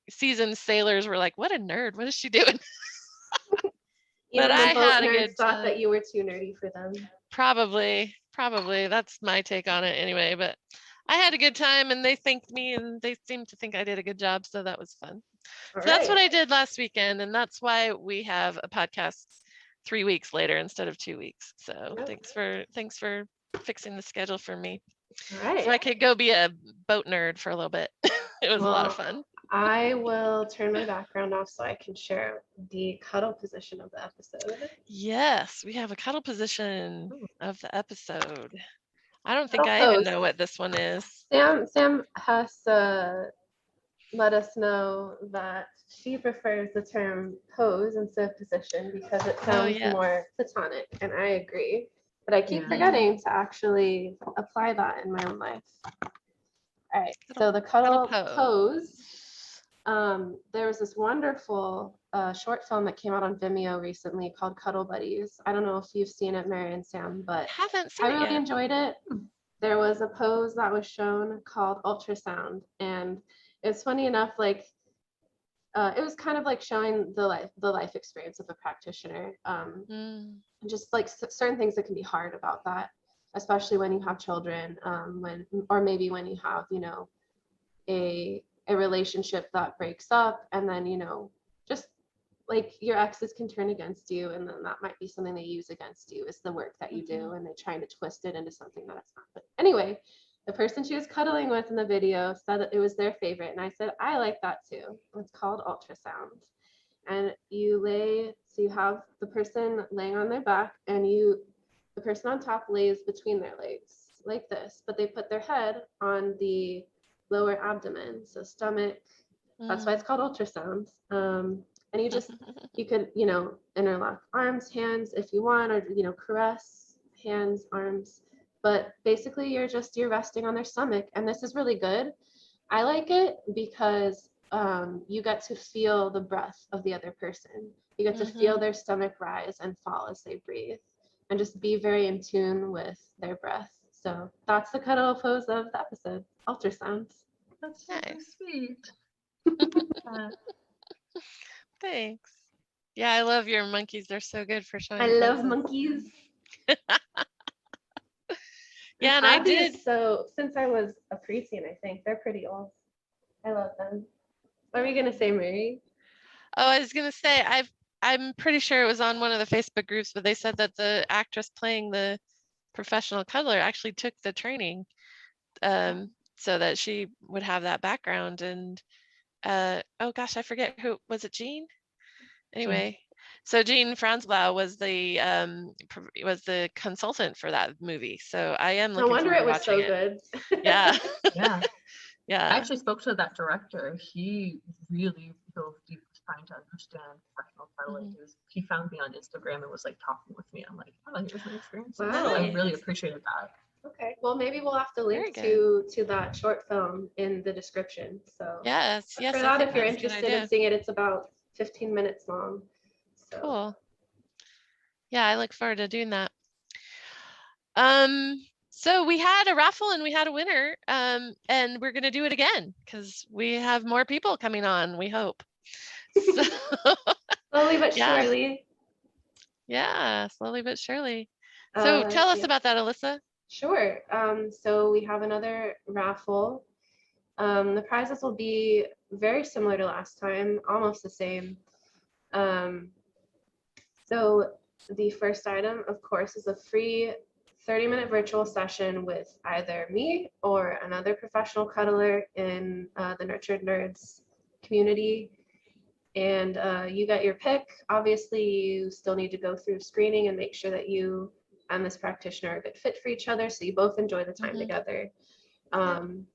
S1: seasoned sailors were like, "What a nerd! What is she doing?"
S2: Even
S1: But I
S2: the boat
S1: had a
S2: nerds
S1: good
S2: thought
S1: time.
S2: that you were too nerdy for them.
S1: Probably. That's my take on it anyway. But I had a good time, and they thanked me, and they seemed to think I did a good job, so that was fun. So that's what I did last weekend, and that's why we have a podcast 3 weeks later instead of 2 weeks. So thanks for fixing the schedule for me.
S2: All right.
S1: So I could go be a boat nerd for a little bit. It was a lot of fun.
S2: I will turn my background off so I can share the cuddle position of the episode.
S1: Yes, we have a cuddle position of the episode. I don't think I even know what this one is.
S2: Sam has let us know that she prefers the term pose instead of position because it sounds more platonic, and I agree. But I keep forgetting to actually apply that in my own life. All right, so the cuddle pose. There was this wonderful short film that came out on Vimeo recently called Cuddle Buddies. I don't know if you've seen it, Mary and Sam, but I really enjoyed it. There was a pose that was shown called ultrasound, and it's funny enough, like it was kind of like showing the life experience of a practitioner. Just like certain things that can be hard about that, especially when you have children, or maybe when you have, a relationship that breaks up, and then, just like your exes can turn against you, and then that might be something they use against you, is the work that you do, and they're trying to twist it into something that it's not. But anyway, the person she was cuddling with in the video said that it was their favorite, and I said, I like that too. It's called ultrasound. And you have the person laying on their back, and the person on top lays between their legs like this, but they put their head on the lower abdomen, so stomach. That's why it's called ultrasound. And you could, interlock arms, hands if you want, or, caress hands, arms. But basically you're resting on their stomach, and this is really good. I like it because you get to feel the breath of the other person. You get to feel their stomach rise and fall as they breathe, and just be very in tune with their breath. So that's the cuddle pose of the episode, ultrasounds.
S3: That's super
S1: Nice.
S3: sweet.
S1: Thanks. Yeah, I love your monkeys. They're so good for showing
S2: I love
S1: poses.
S2: monkeys.
S1: Yeah, and I
S2: Ozzy
S1: did.
S2: is so, since I was a preteen, I think they're pretty old. I love them. What are we gonna say, Mary?
S1: Oh, I was gonna say I'm pretty sure it was on one of the Facebook groups, but they said that the actress playing the professional cuddler actually took the training so that she would have that background. And oh gosh, I forget who was it. Jean? Anyway, so Jean Franzblau was the consultant for that movie. So I am
S2: No
S1: looking
S2: wonder
S1: forward
S2: it
S1: to
S2: was
S1: watching
S2: so
S1: it.
S2: good.
S1: Yeah,
S3: Yeah. I
S1: yeah.
S3: actually spoke to that director. He really dove deep trying to understand professional cuddling. He found me on Instagram and was like talking with me. I'm like, oh, here's my experience.
S2: Wow.
S3: So I really
S1: Nice.
S3: appreciated that.
S2: Okay, well maybe we'll have to
S1: Very
S2: link
S1: good.
S2: to that short film in the description. So
S1: Yes,
S2: look
S1: yes,
S2: for
S1: I
S2: that
S1: think
S2: if you're
S1: that's a good
S2: interested in
S1: idea.
S2: seeing it. It's about 15 minutes long. So
S1: Cool. Yeah, I look forward to doing that. So we had a raffle and we had a winner, and we're gonna do it again because we have more people coming on, we hope. So
S2: slowly but
S1: yeah,
S2: surely.
S1: yeah, slowly but surely. So tell us
S2: Yeah.
S1: about that, Alyssa.
S2: Sure. So we have another raffle. The prizes will be very similar to last time, almost the same. So the first item, of course, is a free 30-minute virtual session with either me or another professional cuddler in the Nurtured Nerds community. And you get your pick. Obviously, you still need to go through screening and make sure that you and this practitioner are a good fit for each other, so you both enjoy the time together. And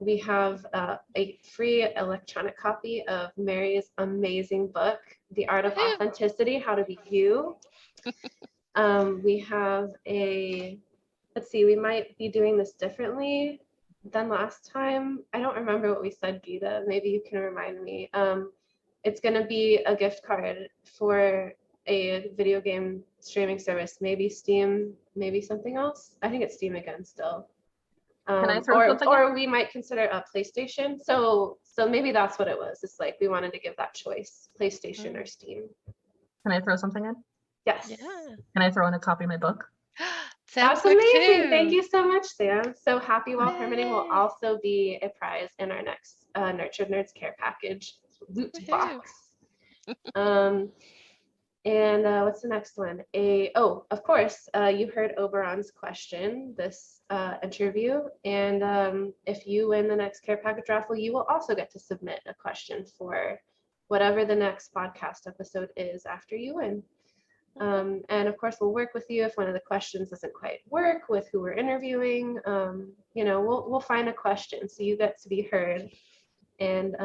S2: we have a free electronic copy of Mary's amazing book, The Art of Authenticity, How to Be You. We have let's see, we might be doing this differently than last time. I don't remember what we said, Gita. Maybe you can remind me. It's going to be a gift card for a video game streaming service, maybe Steam, maybe something else. I think it's Steam again still.
S3: Can I throw something in?
S2: Or we might consider a PlayStation. So maybe that's what it was. It's like we wanted to give that choice, PlayStation or Steam.
S3: Can I throw something in?
S2: Yes.
S1: Yeah.
S3: Can I throw in a copy of my book?
S2: That's amazing. Thank you so much, Sam. So Happy While Permitting will
S1: Yay.
S2: also be a prize in our next Nurtured Nerds Care Package loot box. And what's the next one? Of course, you heard Oberon's question this interview. And if you win the next care package raffle, you will also get to submit a question for whatever the next podcast episode is after you win. And of course, we'll work with you if one of the questions doesn't quite work with who we're interviewing. We'll find a question so you get to be heard. And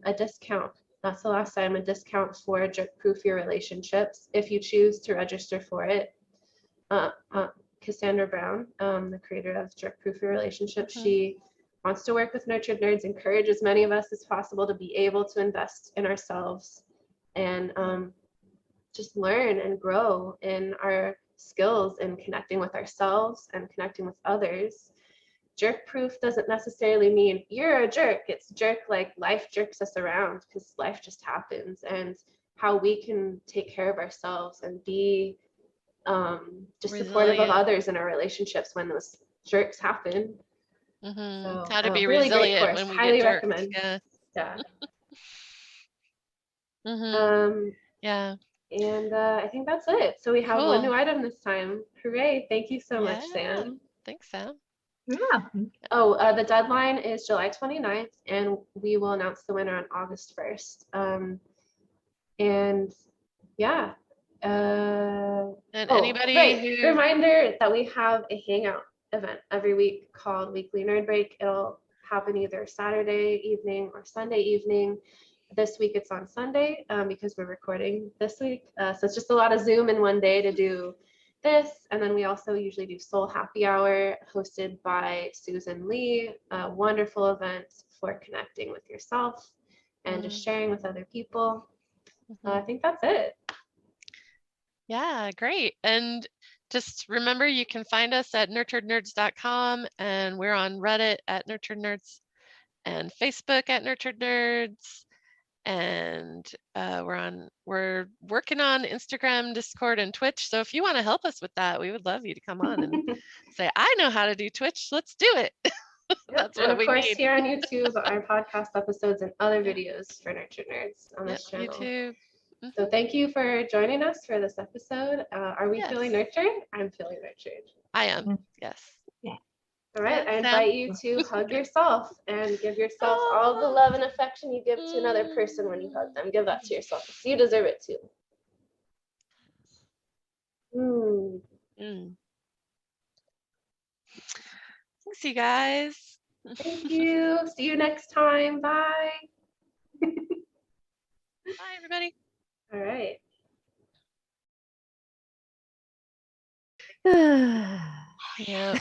S2: a discount. That's the last time, a discount for Jerk-Proof Your Relationships if you choose to register for it. Cassandra Brown, the creator of Jerk-Proof Your Relationships, she wants to work with Nurtured Nerds, encourage as many of us as possible to be able to invest in ourselves and just learn and grow in our skills in connecting with ourselves and connecting with others. Jerk proof doesn't necessarily mean you're a jerk. It's jerk like life jerks us around because life just happens, and how we can take care of ourselves and be just supportive of others in our relationships when those jerks happen. So,
S1: how to be
S2: really great
S1: resilient
S2: course.
S1: when we
S2: Highly
S1: get jerked.
S2: recommend.
S1: Yeah. Yeah.
S2: And I think that's it. So we have one new item this time. Hooray. Thank you so much, Sam.
S1: Thanks, Sam.
S3: Yeah.
S2: Oh, the deadline is July 29th, and we will announce the winner on August 1st. And yeah.
S1: And anybody
S2: reminder that we have a hangout event every week called Weekly Nerd Break. It'll happen either Saturday evening or Sunday evening. This week it's on Sunday because we're recording this week. So it's just a lot of Zoom in one day to do this. And then we also usually do Soul Happy Hour hosted by Susan Lee, a wonderful event for connecting with yourself and just
S1: Mm.
S2: sharing with other people.
S1: Mhm.
S2: I think that's it.
S1: Yeah, great. And just remember, you can find us at nurturednerds.com, and we're on Reddit at Nurtured Nerds and Facebook at Nurtured Nerds. And we're working on Instagram, Discord, and Twitch. So if you want to help us with that, we would love you to come on and say, I know how to do Twitch. Let's do it. That's
S2: And
S1: what
S2: of
S1: we
S2: course,
S1: need.
S2: here on YouTube, our podcast episodes and other videos for Nurtured Nerds on this channel.
S1: YouTube.
S2: So thank you for joining us for this episode. Are we feeling
S1: Yes.
S2: nurtured? I'm feeling nurtured.
S1: I am. Yes.
S2: All right,
S1: Yeah,
S2: I
S1: Sam?
S2: invite you to hug yourself and give yourself all the love and affection you give to another person when you hug them. Give that to yourself. 'Cause you deserve it too.
S1: Mm. Thanks, you guys.
S2: Thank you. See you next time. Bye.
S1: Bye, everybody.
S2: All right.
S1: Yeah.